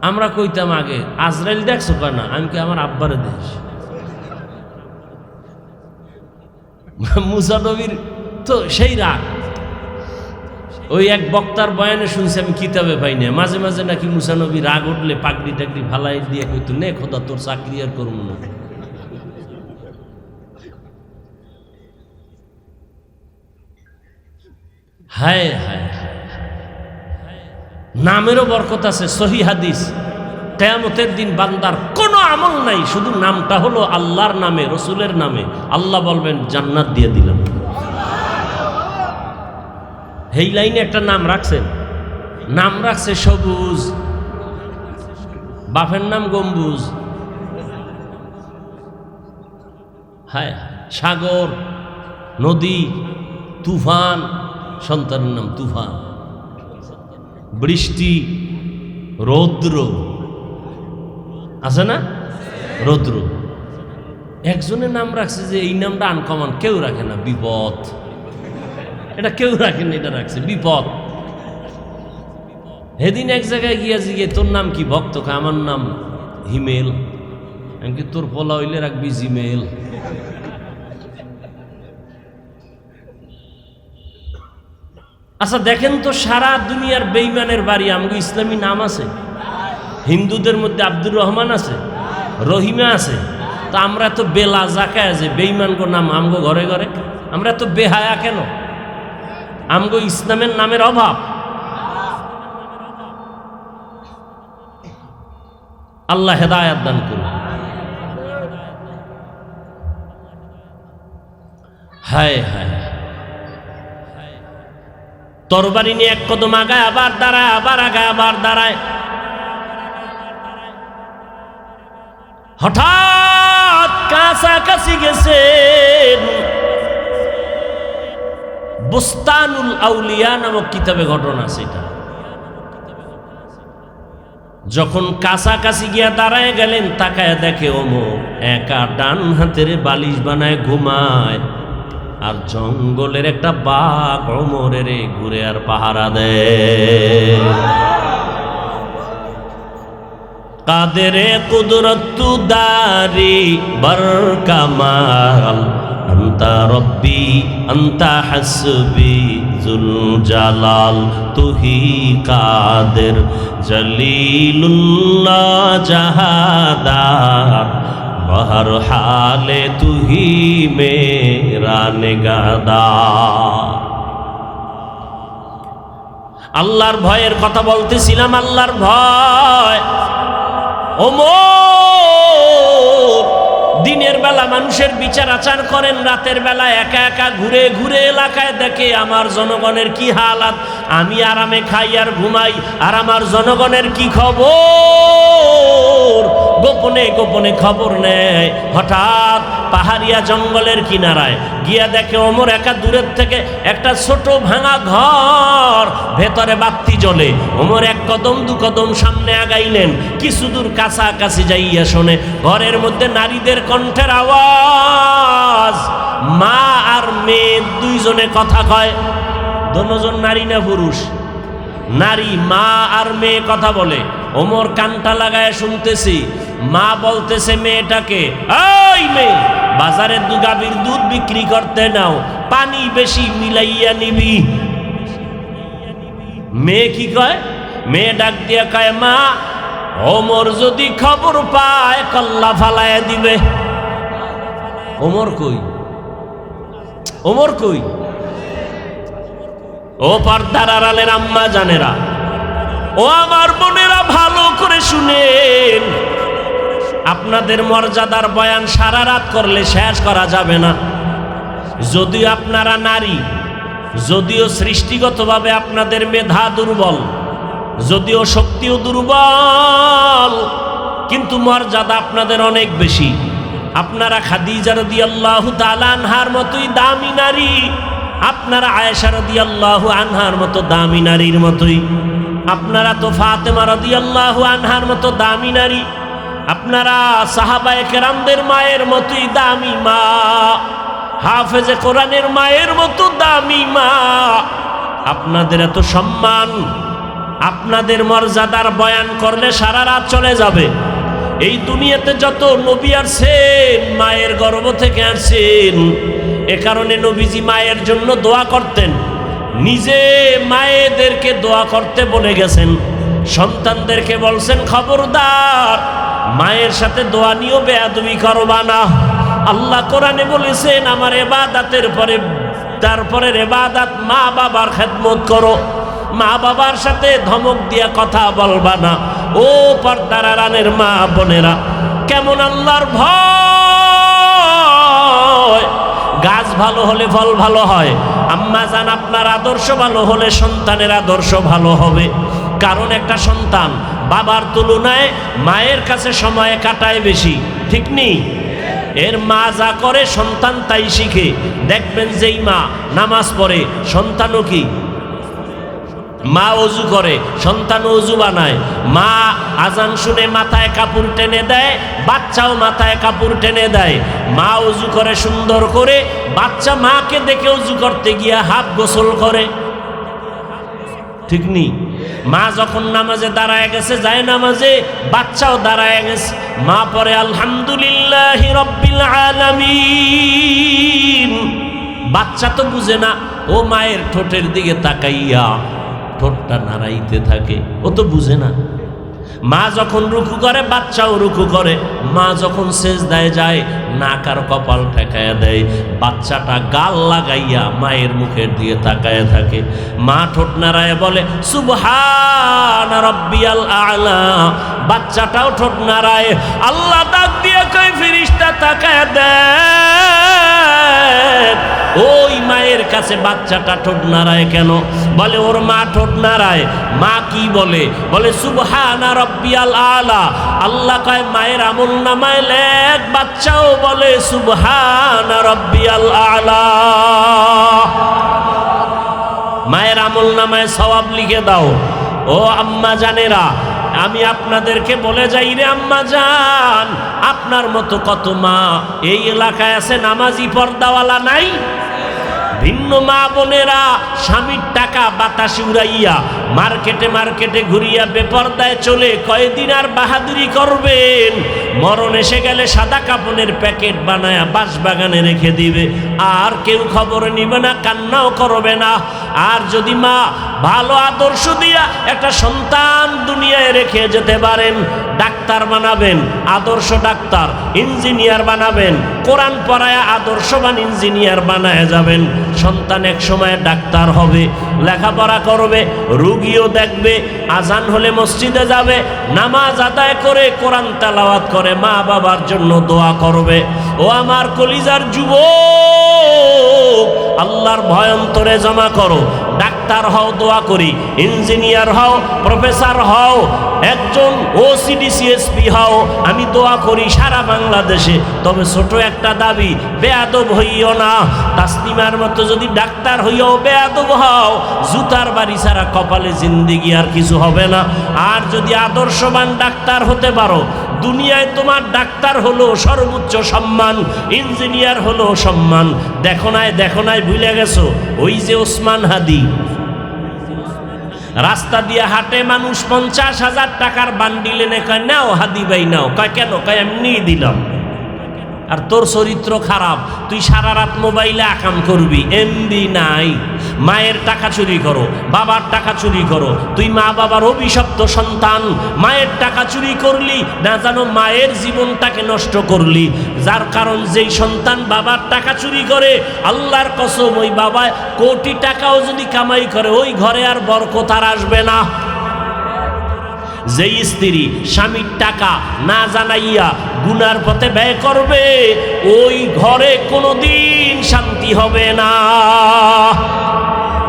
S1: আমরা কইতাম আগে, আজরাইল দেখছো কয় না, আমি কি আমার আব্বারে দেশ। মুসা নবীর তো সেই রাগ। ওই এক বক্তার বয়ানে শুনছি, আমি কিতাবে পাই না, মাঝে মাঝে নাকি মুসা নবী রাগ উঠলে পাগড়ি টাগড়ি ফালাই দিয়ে কইতো, নে খোদা তোর চাকরি আর করবো না। হায় হায় হায়, নামেরও বরকত আছে। সহি হাদিস, কিয়ামতের দিন বান্দার কোনো আমল নাই, শুধু নামটা হলো আল্লাহর নামে, রসুলের নামে, আল্লাহ বলবেন জান্নাত দিয়ে দিলাম। এই লাইনে একটা নাম রাখছেন, নাম রাখছে সবুজ, বাপের নাম গম্বুজ। হায়, সাগর, নদী, তুফান, সন্তানের নাম তুফান, বৃষ্টি, রৌদ্র আছে না, রৌদ্র। একজনের নাম রাখছে যে এই নামটা আনকমন, কেউ রাখে না, বিপদ। এটা কেউ রাখেন, এটা রাখছে বিপদ। সেদিন এক জায়গায় গিয়া জিগে, তোর নাম কি? ভক্ত, আমার নাম হিমেল। এমনকি তোর পোলা হইলে রাখবি জিমেল। আচ্ছা দেখেন তো, সারা দুনিয়ার বেঈমানের বাড়ি আমগো ইসলামী নাম আছে। হিন্দুদের মধ্যে আব্দুর রহমান আছে, রহিমা আছে। তো আমরা তো বেলা জাকায় আছে, বেঈমানগো নাম আমগো ঘরে ঘরে। আমরা তো বেহায়া কেন? আমগো ইসলামের নামের অভাব। আল্লাহ হেদায়াত দান করুন। হায় হায়, তরবারি নিয়ে এক কদম আগায় আবার দাঁড়ায়, আবার আগায় আবার দাঁড়ায়। হঠাৎ কাছাকাছি গেছেন। বুস্তানুল আউলিয়া নামক কিতাবে ঘটনা সেটা। যখন কাছাকাছি গিয়া দাঁড়ায় গেলেন, তাকায় দেখে ওমর একা ডান হাতের বালিশ বানায় ঘুমায়, আর জঙ্গলের একটা বাঘ ওমরের ঘুরে আর পাহারা দেয়। কাদেরে কুদরতু দারি বরকামাল, আন্তা রব্বি আন্তা হাসবি জুল জালাল, তুহি কাদের জলিলুল্লাহ জাহাদার, বহর হালে তুহি মেরা নিগাহদার। আল্লাহর ভয়ের কথা বলতেছিলাম, আল্লাহর ভয়। ওমর দিনের বেলা মানুষের বিচার আচার করেন, রাতের বেলা একা একা ঘুরে ঘুরে এলাকায় দেখে আমার জনগণের কি হালাত। আমি আরামে খাই আর ঘুমাই, আর আমার জনগণের কি খবর। গোপনে গোপনে খবর নেয়। হঠাৎ পাহাড়িয়া জঙ্গলের কিনারায় গিয়া দেখে ওমর একা দূরের থেকে একটা ছোট ভাঙা ঘর, ভেতরে বাতি জ্বলে। ওমর এক কদম দু কদম সামনে আগাইলেন, কিছু দূর কাছাকাছি যাইয়া শোনে ঘরের মধ্যে নারীদের কণ্ঠের আওয়াজ। মা আর মেয়ে দুইজনে কথা কয়। দুজন নারী না পুরুষ? নারী। মা আর মেয়ে কথা বলে। ওমর কানটা লাগায় শুনতেছি। মা বলতেছে মেয়েটাকে, এই মেয়ে, বাজারে গাভীর দুধ বিক্রি করতে নাও, পানি বেশি মিলাইয়া নিবি। মেয়ে কি কয়? মেয়ে ডাক দিয়া কয়, মা, ওমর যদি খবর পায় কল্লা ফালাইয়া দিবে। ওমর কই? ওমর কই? ও পর্দার আড়ালের আম্মা জানেরা, ও আমার বোনেরা, ভালো করে শুনেন। আপনাদের মর্যাদার বয়ান সারা রাত করলে শেষ করা যাবে না। যদিও আপনারা নারী, যদিও সৃষ্টিগতভাবে আপনাদের মেধা দুর্বল, যদিও শক্তিও দুর্বল, কিন্তু মর্যাদা আপনাদের অনেক বেশি। আপনারা খাদিজা রাদিয়াল্লাহু তাআলা আনহার মতোই দামি নারী, আপনারা আয়েশা রাদিয়াল্লাহু আনহার মতো দামি নারীর মতোই, আপনারা তো ফাতেমা রাদিয়াল্লাহু আনহার মতো দামি নারী, আপনারা সাহাবায়ে কেরামদের মায়ের মতোই দামি মা, হাফেজে কোরআনের মায়ের মতো দামি মা। আপনাদের এত সম্মান, আপনাদের মর্যাদার বয়ান করলে সারা রাত চলে যাবে। এই দুনিয়াতে যত নবী আসছেন মায়ের গর্ভ থেকে আসছেন, এ কারণে নবীজি মায়ের জন্য দোয়া করতেন, নিজে মায়েদেরকে দোয়া করতে বলে গেছেন, সন্তানদেরকে বলছেন খবরদার মায়ের সাথে দোয়া নিয়েও বেয়াদবি করবা না। আল্লাহ কোরআনে বলেছেন আমার ইবাদতের পরে তারপরের ইবাদত মা বাবার খেদমত করো, মা বাবার সাথে ধমক দিয়া কথা বলবা না। ও পর্দার আড়ালের মা বোনেরা, কেমন আল্লাহর ভয়! গাছ ভালো হলে ফল ভালো হয়। আম্মা জান, আপনার আদর্শ ভালো হলে সন্তানের আদর্শ ভালো হবে। কারণ একটা সন্তান বাবার তুলনায় মায়ের কাছে সময় কাটায় বেশি, ঠিক নেই? এর মা যা করে সন্তান তাই শিখে। দেখবেন যেই মা নামাজ পড়ে সন্তানও কি? মা অজু করে সন্তান অজু বানায়, মা আজান শুনে মাথায় কাপড় টেনে দেয়, বাচ্চাও মাথায় কাপড় টেনে দেয়। মা অজু করে সুন্দর করে, বাচ্চা মাকে দেখে অজু করতে গিয়া হাত গোসল করে, ঠিক নেই? মা যখন নামাজে দাঁড়ায় গেছে, যায় নামাজে, বাচ্চাও দাঁড়ায় গেছে, মা পড়ে আলহামদুলিল্লাহি রাব্বিল আলামিন। বাচ্চা তো বুঝে না, ও মায়ের ঠোঁটের দিকে তাকাইয়া ঠোঁটটা নাড়াইতে থাকে, ও তো বুঝে না। মা যখন রুকু করে বাচ্চাও রুকু করে, মা যখন সেজদায় যায় নাক আর কপাল ঠেকায়া দেয়, বাচ্চাটা গাল লাগাইয়া মায়ের মুখের দিকে তাকায় থাকে। মা ঠোঁট নাড়ায় বলে সুবহান রাব্বিয়াল আ'লা, বাচ্চাটাও ঠোঁট নাড়ায়। আল্লাহ ডাক দিয়ে কই ফেরেশতা তাকায় দেয়, ওই মায়ের কাছে বাচ্চাটা ঠোঁট নাড়ায় কেন? বলে ওর মা ঠোঁট নাড়ায়। মা কি বলে? বলে সুবহানা রাব্বিয়াল আ'লা। আল্লাহ কয় মায়ের আমল নামায় লেখ, বাচ্চাও বলে সুবহানা রাব্বিয়াল আ'লা। মায়ের আমল নামায় সওয়াব লিখে দাও। ও আম্মা জানেরা, আমি আপনাদেরকে বলে যাই রে আম্মা জান, আপনার মতো কত মা এই এলাকায় আছে নামাজি পর্দাওয়ালা নাই? ভিন্ন মা বোনেরা স্বামীর টাকা বাতাসে উড়াইয়া মার্কেটে মার্কেটে ঘুরিয়া বেপরদায় চলে কয়দিন আর বাহাদুরি করবেন? মরণ এসে গেলে সাদা কাপড়ের প্যাকেট বানায়া বাঁশবাগানে রেখে দিবে, আর কেউ খবর নিবে না, কান্নাও করবে না। আর যদি মা ভালো আদর্শ দিয়া একটা সন্তান দুনিয়ায় রেখে যেতে পারেন, ডাক্তার বানাবেন, আদর্শ ডাক্তার, ইঞ্জিনিয়ার বানাবেন, কোরআন পড়ায়া আদর্শবান ইঞ্জিনিয়ার বানায় যাবেন। সন্তান এক সময় ডাক্তার হবে, লেখাপড়া করবে, রুগীও দেখবে, আজান হলে মসজিদে যাবে, নামাজ আদায় করে কোরআন তেলাওয়াত করে মা বাবার জন্য দোয়া করবে। ও আমার কলিজার যুবক, আল্লাহর ভয় অন্তরে জমা করো। ডাক্তার হও, দোয়া করি। ইঞ্জিনিয়ার হও, প্রফেসর হও, একজন OCD-CSP হও, আমি দোয়া করি সারা বাংলাদেশে। তবে ছোট একটা দাবি, বেয়াদব হইও না। তাসলিমার মতো যদি ডাক্তার হইও বেয়াদব হও, জুতার বাড়ি ছাড়া কপালে জিন্দিগি আর কিছু হবে না। আর যদি আদর্শবান ডাক্তার হতে পারো, দুনিয়ায় তোমার ডাক্তার হলো সর্বোচ্চ সম্মান, ইঞ্জিনিয়ার হলো সম্মান। দেখো নাই ভুলে গেছো? ওই যে ওসমান হাদি রাস্তা দিয়ে হাঁটে, মানুষ 50,000 টাকার বান্ডিল এনে কয় নাও হাদি ভাই নাও। কয় কেন? কয় এমনি দিলাম। আর তোর চরিত্র খারাপ, তুই সারা রাত মোবাইলে আকাম করবি, এমবি নাই। মায়ের টাকা চুরি করো, বাবার টাকা চুরি করো, তুই মা বাবার অভিশপ্ত সন্তান। মায়ের টাকা চুরি করলি না জানো, মায়ের জীবনটাকে নষ্ট করলি। যার কারণ যেই সন্তান বাবার টাকা চুরি করে, আল্লাহর কসম ওই বাবা কোটি টাকাও যদি কামাই করে, ওই ঘরে আর বরকত আর আসবে না। যেই স্ত্রী স্বামীর টাকা না জানাইয়া গুনার পথে ব্যয় করবে, ওই ঘরে কোনোদিন শান্তি হবে না।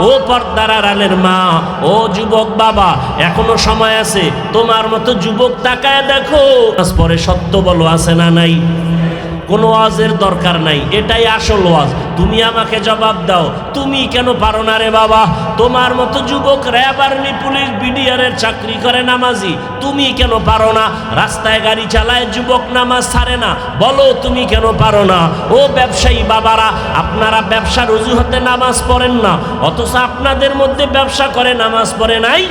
S1: ও পর্দার আড়ালের মা, ও যুবক বাবা, এখনো সময় আছে। তোমার মতো যুবক তাকায় দেখো, পরে সত্য বলো আছে না নাই? কোনো ওয়াজের দরকার নাই, এটাই আসল ওয়াজ। তুমি আমাকে জবাব দাও, তুমি কেন পারো না রে বাবা? তোমার মতো যুবক র্যাব, আর্মি, পুলিশ, বিডিআরের চাকরি করে নামাজি, তুমি কেন পারো না? রাস্তায় গাড়ি চালায় যুবক, নামাজ ছাড়ে না, বলো তুমি কেন পারো না? ও ব্যবসায়ী বাবারা, আপনারা ব্যবসার অজুহাতে নামাজ পড়েন না, অথচ আপনাদের মধ্যে ব্যবসা করে নামাজ পড়ে নাই।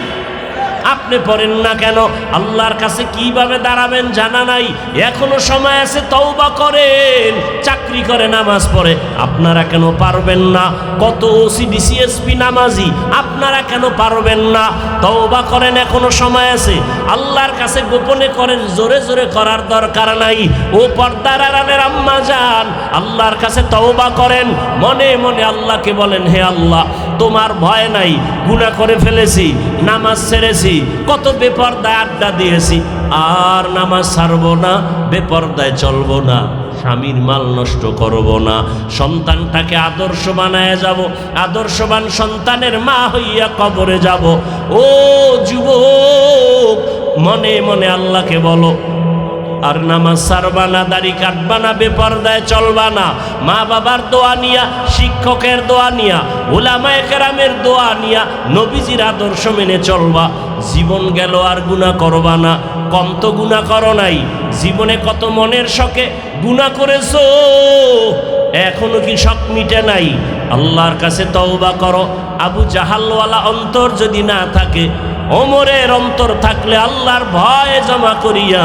S1: আপনি পড়েন না কেন? আল্লাহর কাছে কিভাবে দাঁড়াবেন জানা নাই, এখনো সময় আছে, তওবা করেন। চাকরি করে নামাজ পড়ে, আপনারা কেন পারবেন না? কত ওসি ডিসিএসপি নামাজি, আপনারা কেন পারবেন না? তওবা করেন, এখনো সময় আছে। আল্লাহর কাছে গোপনে করেন, জোরে জোরে করার দরকার নাই। ও পর্দার আড়ালের আম্মা যান, আল্লাহর কাছে তওবা করেন, মনে মনে আল্লাহকে বলেন, হে আল্লাহ, তোমার ভয় নাই, গুনাহ করে ফেলেছি, নামাজ ছেড়েছি, কত বেপরদায় আড্ডা দিয়েছি, আর নামাজ ছাড়বো না, বেপরদায় চলবো না, স্বামীর মাল নষ্ট করব না, সন্তানটাকে আদর্শ বানায় যাব, আদর্শবান সন্তানের মা হইয়া কবরে যাব। ও যুবক, মনে মনে আল্লাহকে বলো, আর নামাজ ছাড়বা না, দাড়ি কাটবা না, বেপরদায় চলবা না, মা বাবার দোয়া নিয়া, শিক্ষকের দোয়া নিয়া, উলামায়ে কেরামের দোয়া নিয়া, নবীজির আদর্শ মেনে চলবা। জীবন গেল আর গুনাহ করবা না। কম তো গুনাহ করো নাই, জীবনে কত মনের শখে গুনাহ করেছো, এখনো কি শখ মিটে নাই? আল্লাহর কাছে তওবা করো। আবু জাহালওয়ালা অন্তর যদি না থাকে, ওমরের অন্তর থাকলে আল্লাহর ভয় জমা করিয়া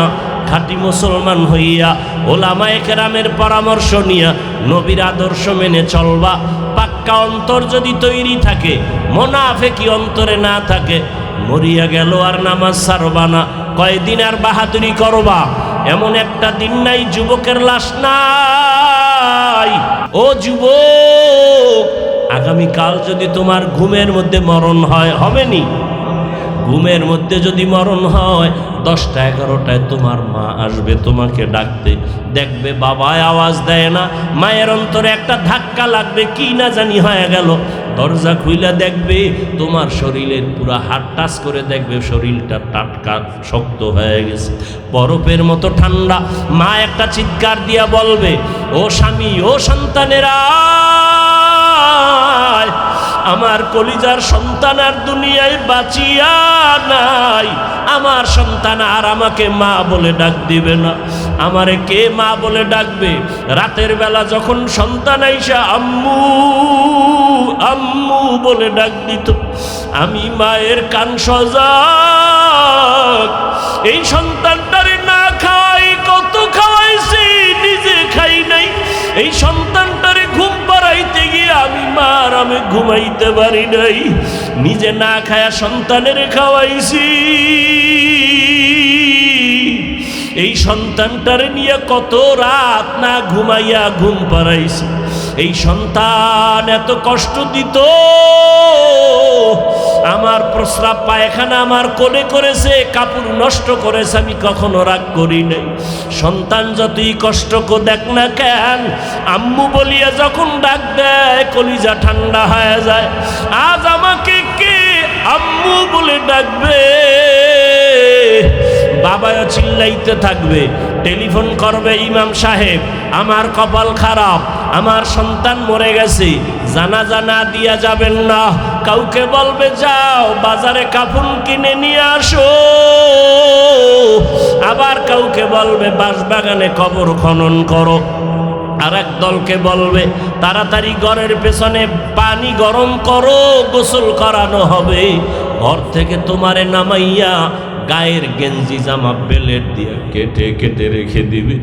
S1: খাঁটি মুসলমান হইয়া ওলামায়ে কেরামের পরামর্শ নিয়া নবীর আদর্শ মেনে চলবা। পাক্কা অন্তর যদি তৈরি থাকে, মুনাফিকি অন্তরে না থাকে, মরিয়া গেল আর নামাজ ছাড়বা না, কয়দিন আর বাহাদুরি করবা? এমন একটা দিন নাই যুবকের লাশ নাই। ও যুবক, আগামীকাল যদি তোমার ঘুমের মধ্যে মরণ হয়, হবে নি? ঘুমের মধ্যে যদি মরণ হয়, 10টা 11টায় তোমার মা আসবে তোমাকে ডাকতে, দেখবে বাবায় আওয়াজ দেয় না, মায়ের অন্তরে একটা ধাক্কা লাগবে, কি না জানি হয়ে গেল। দরজা খুইলা দেখবে তোমার শরীরের পুরো হাত টাচ করে দেখবে শরীরটা টাটকা শক্ত হয়ে গেছে, বরফের মতো ঠান্ডা। মা একটা চিৎকার দিয়া বলবে, ও স্বামী, ও সন্তানেরা, আমার কলিজার সন্তান আর দুনিয়ায় বাঁচিয়া নাই, আমার সন্তান আর আমাকে মা বলে ডাক দিবে না। আমারে কে মা বলে ডাকবে? রাতের বেলা যখন সন্তান আইসা আম্মু আম্মু বলে ডাক দিত, আমি মায়ের কান সজাগ। এই সন্তানটারে না খাওয়াই কত খাওয়াইছি, নিজে খাই নাই। এই সন্তানটারে ঘুম পাড়াইতে গিয়ে আমি মার আমি ঘুমাইতে পারি নাই, নিজে না খায়া সন্তানের খাওয়াইছি। এই সন্তানটারে নিয়ে কত রাত না ঘুমাইয়া ঘুম পাড়াইছি। এই সন্তান এত কষ্ট দিত, আমার প্রস্রাব পায়খানা আমার কোলে করেছে, কাপড় নষ্ট করেছে, আমি কখনো রাগ করি নাই। সন্তান যতই কষ্ট দেখ না কেন, আম্মু বলিয়া যখন ডাক দেয় কলিজা ঠান্ডা হয়ে যায়। আজ আমাকে কে আম্মু বলে ডাকবে? বাবাও চিল্লাইতে থাকবে, টেলিফোন করবে, ইমাম সাহেব আমার কপাল খারাপ, আমার সন্তান মরে গেছে, জানাজা না দিয়া যাবেন না। কাউকে বলবে যাও বাজারে কাফন কিনে নিয়ে আসো, আবার কাউকে বলবে বাঁশবাগানে কবর খনন করো। আর এক দলকে বলবে তাড়াতাড়ি ঘরের পেছনে পানি গরম করো, গোসল করানো হবে। ঘর থেকে তোমারে নামাইয়া গায়ের গেঞ্জি জামা বেলেট দিয়ে কেটে কেটে রেখে দিবে,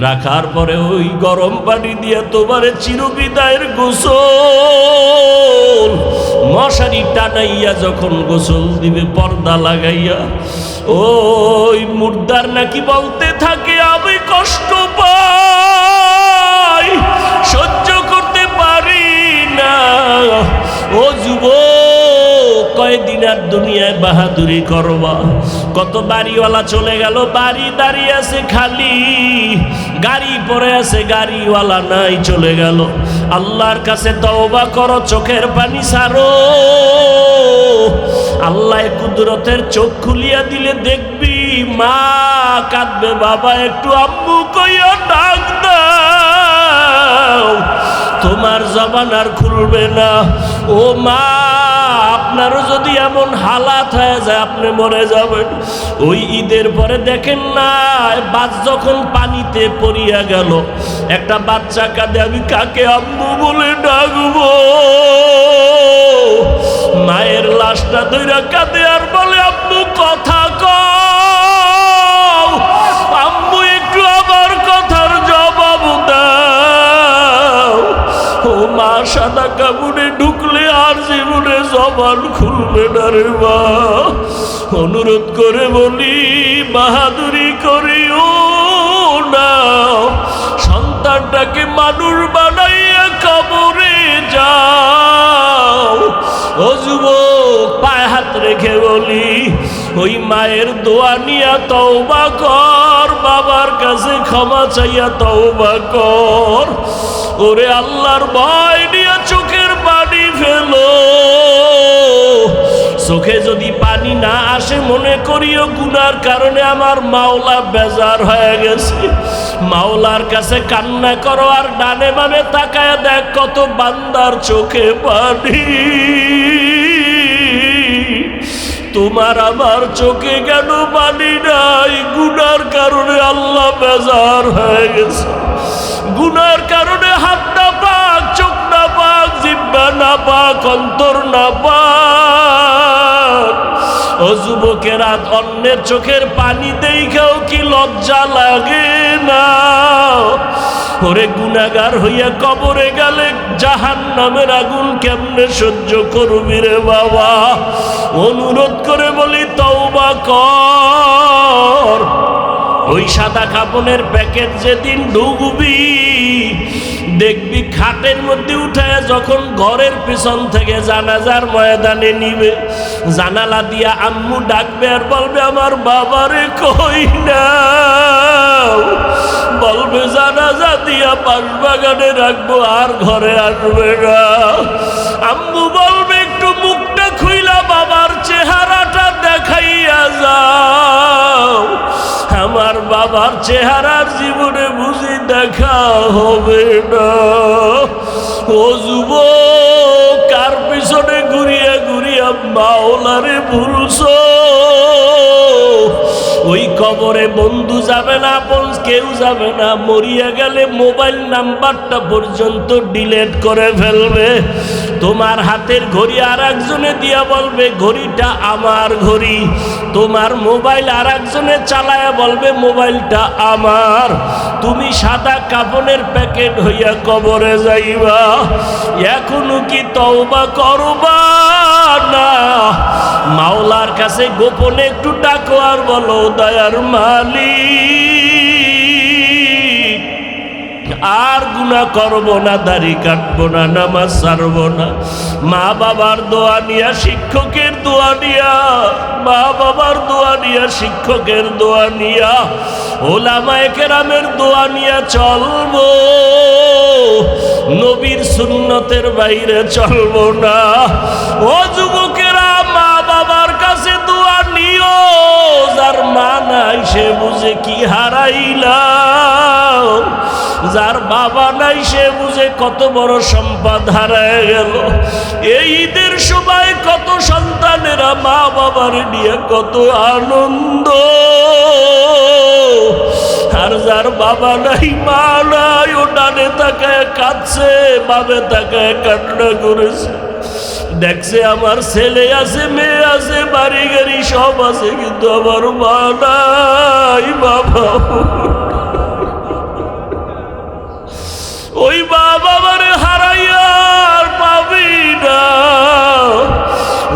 S1: রাখার পরে ওই গরম পানি দিয়ে তোমারে চিরবিদায়ের গোসল, মশারি টানাইয়া যখন গোসল দিবে পর্দা লাগাইয়া, ওই মুর্দার নাকি বলতে থাকে আমি কষ্ট পাই, সহ্য করতে পারি না। ও যুবক, কয়দিন আর দুনিয়ায় বাহাদুরি করবা? কত বাড়িওয়ালা চলে গেল, বাড়ি দাঁড়িয়ে আছে খালি, গাড়ি পড়ে আছে, গাড়িওয়ালা নাই, চলে গেল। আল্লাহর কাছে তওবা করো, চোখের পানি ছাড়ো। আল্লাহ কুদরতের চোখ খুলিয়া দিলে দেখবি মা কাঁদবে, বাবা একটু আম্মু কইয়া ডাক দাও, তোমার জবান আর খুলবে না। ও মা, আপনারও যদি এমন হালাত হয়ে যায় আপনি মরে যাবেন। ওই ঈদের পরে দেখেন না, বাস যখন পানিতে পড়িয়া গেল, একটা বাচ্চা কাঁদে, আমি কাকে আম্মু বলে ডাকবো? মায়ের লাশটা ধইরা কাঁদে আর বলে আম্মু জবান খুলবে না রে মা। অনুরোধ করে বলি, বাহাদুরি করিও না, সন্তানটাকে মানুষ বানাইয়া কবরে যাও। ও যুবক, পায়ে হাত রেখে বলি, ওই মায়ের দোয়া নিয়া তওবা কর, বাবার কাছে ক্ষমা চাইয়া তওবা কর। ওরে আল্লাহর ভয় নিয়ে চোখের পানি ফেলো। চোখে যদি পানি না আসে, মনে করিও গুনার কারণে আমার মাওলা বেজার হয়ে গেছে। মাওলার কাছে কান্না করো, আর ডানে বামে তাকায় দেখ কত বান্দার চোখে পানি। তোমার আমার চোখে কেন পানি নাই? গুনার কারণে আল্লাহ বেজার হয়ে গেছে। গুনার কারণে হাত না পাক, চোখ না পাক, জিহ্বা না পাক, অন্তর না পাক। ও যুবকেরা, অন্যের চোখের পানি দেখাও কি লজ্জা লাগে না? ওরে গুনাহগার হইয়া কবরে গেলে জাহান্নামের আগুন কেমনে সহ্য করবি রে বাবা? অনুরোধ করে বলি, তওবা কর। ওই সাদা কাপনের প্যাকেট যেদিন ঢুকবি, দেখবি খাটের মধ্যে উঠায় যখন ঘরের পিছন থেকে জানাজার ময়দানে নিবে, জানালা দিয়া আম্মু ডাকবে আর বলবে, আমার বাবারে কই না। বলবে জানাজা দিয়া পাশ বাগানে রাখবো, আর ঘরে আসবে না। আম্মু বলবে, একটু মুখটা খুইলা বাবার চেহারাটা দেখাইয়া যাও। আমার বাবার চেহারার জীবনে বুঝি দেখা হবে না। ও যুবক, কার পিছনে ঘুরিয়া ঘুরিয়া মাওলারে ভুলছো? ওই কবরে বন্ধু যাবে না, আপন কেউ যাবে না। মরিয়া গেলে মোবাইল নাম্বারটা পর্যন্ত ডিলিট করে ফেলবে। তোমার হাতের ঘড়ি আর একজনে দিয়া বলবে, ঘড়িটা আমার ঘড়ি। তোমার মোবাইল আর একজনে চালায়া বলবে, মোবাইলটা আমার। তুমি সাদা কাপনের প্যাকেট হইয়া কবরে যাইবা। এখনো কি তওবা করবা না? মাওলার কাছে গোপনে একটু ডাকো আর বলো, দয়ার মালিক, আর গুনাহ করব না, দাড়ি কাটবো না, নামাজ ছাড়বো না। মা বাবার দোয়া নিয়া, শিক্ষকের দোয়া নিয়া, মা বাবার দোয়া নিয়া, শিক্ষকের দোয়া নিয়া, ওলামায়ে কেরামের দোয়া নিয়া চলবো। নবীর সুন্নতের বাইরে চলবো না। ও যুবকেরা, মা বাবার কাছে দোয়া নিও। যার মা নাই সে বুঝে কি হারাইলাম, যার বাবা নাই সে বুঝে কত বড় সম্পদ হারায় গেল। এই ঈদের সময় কত সন্তানেরা মা বাবার নিয়ে কত আনন্দ, আর যার বাবা নাই মা নাই, ও ডানে তাকায় কাঁদছে, বামে তাকায় কান্না করেছে। দেখছে আমার ছেলে আছে, মেয়ে আছে, বাড়ি গাড়ি সব আছে, কিন্তু আমার মা নাই, বাবা। ওই মা বাবারে হারাইয়া আর পাবি না।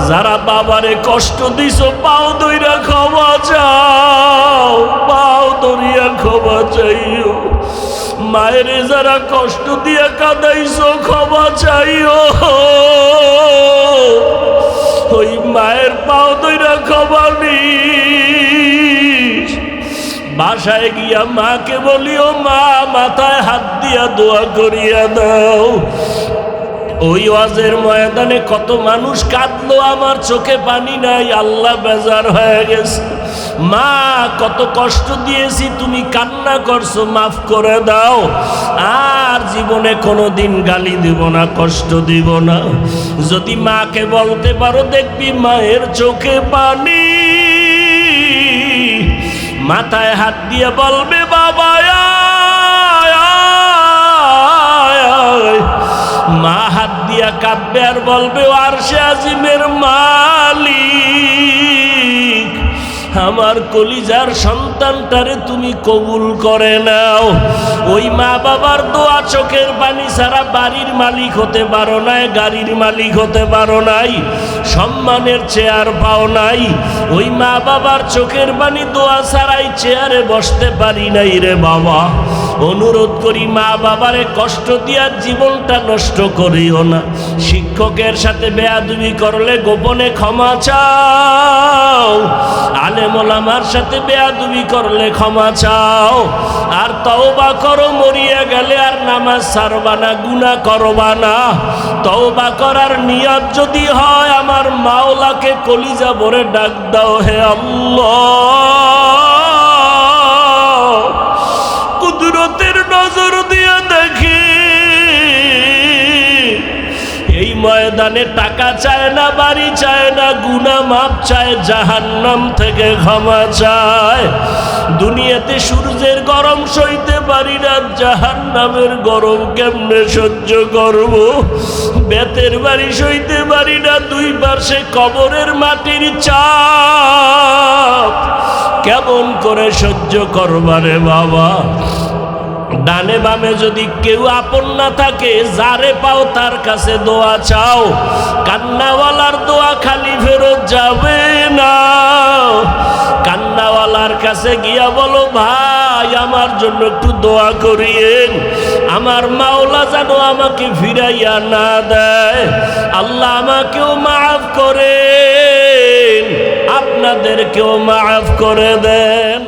S1: যারা বাবারে কষ্ট দিছো, পাও ধইরা ক্ষমা চাও, পাও ধরিয়া ক্ষমা চাইও। মায়ের যারা কষ্ট দিয়া কাঁদাইছো, ক্ষমা চাইও। ওই মায়ের পাও ধইরা ক্ষমা নিস। বাসায় গিয়া মাকে বলিও, মা মাথায় হাত দিয়া দোয়া করিয়া দাও। ওই ওয়াজের ময়দানে কত মানুষ কাঁদলো, আমার চোখে পানি নাই, আল্লাহ বেজার হয়ে গেছে। মা কত কষ্ট দিয়েছি, তুমি কান্না করছো, মাফ করে দাও। আর জীবনে কোনোদিন গালি দিব না, কষ্ট দিব না। যদি মাকে বলতে পারো, দেখবি মায়ের চোখে পানি। মাথায় হাত দিয়ে বলবে, বাবা মা হাত দিয়া কাঁদবে আর বলবে, আরশে আজিমের মালিক, আমার কলিজার সন্তানটারে তুমি কবুল করে নাও। ওই মা বাবার দোয়া, চোখের পানি ছাড়া বাড়ির মালিক হতে পারো নাই, গাড়ির মালিক হতে পারো নাই, সম্মানের চেয়ার পাও নাই। ওই মা বাবার চোখের পানি দোয়া ছাড়াই চেয়ারে বসতে পারি নাই রে বাবা। অনুরোধ করি মা বাবারে কষ্ট দিয়া জীবনটা নষ্ট করিও না। শিক্ষকের সাথে বেয়াদবি করলে গোপনে ক্ষমা চাও, আলেম ওলামার সাথে বেয়াদবি করলে ক্ষমা চাও, আর তওবা করো। মরিয়া গেলে আর নামাজ ছাড়বা না, গুনাহ করবা না। তওবা করার নিয়ত যদি হয় আমার মাওলাকে কলিজা ভরে ডাক দাও, হে আল্লাহ কুদরতের নজর দিয়ে দেখি এই ময়দানে টাকা চায় না, বাড়ি চায় না, গুনাহ মাপ চায়, জাহান্নাম থেকে ক্ষমা চায়। দুনিয়াতে সূর্যের গরম সইতে পারি না, জাহান্নামের গরম কেমনে সহ্য করব? বেতের বাড়ি সইতে পারি না, দুই পাশে কবরের মাটির চাপ কেমন করে সহ্য করবারে বাবা? ডানে বামে যদি কেউ আপন না থাকে, যারে পাও তার কাছে দোয়া চাও। কান্নাওয়ালার দোয়া খালি ফেরত যাবে না। কান্নাওয়ালার কাছে গিয়া বলো, ভাই আমার জন্য একটু দোয়া করিয়েন, আমার মাওলা যেন আমাকে ফিরাইয়া না দেয়। আল্লাহ আমাকেও মাফ করেন, আপনাদেরকেও মাফ করে দেন।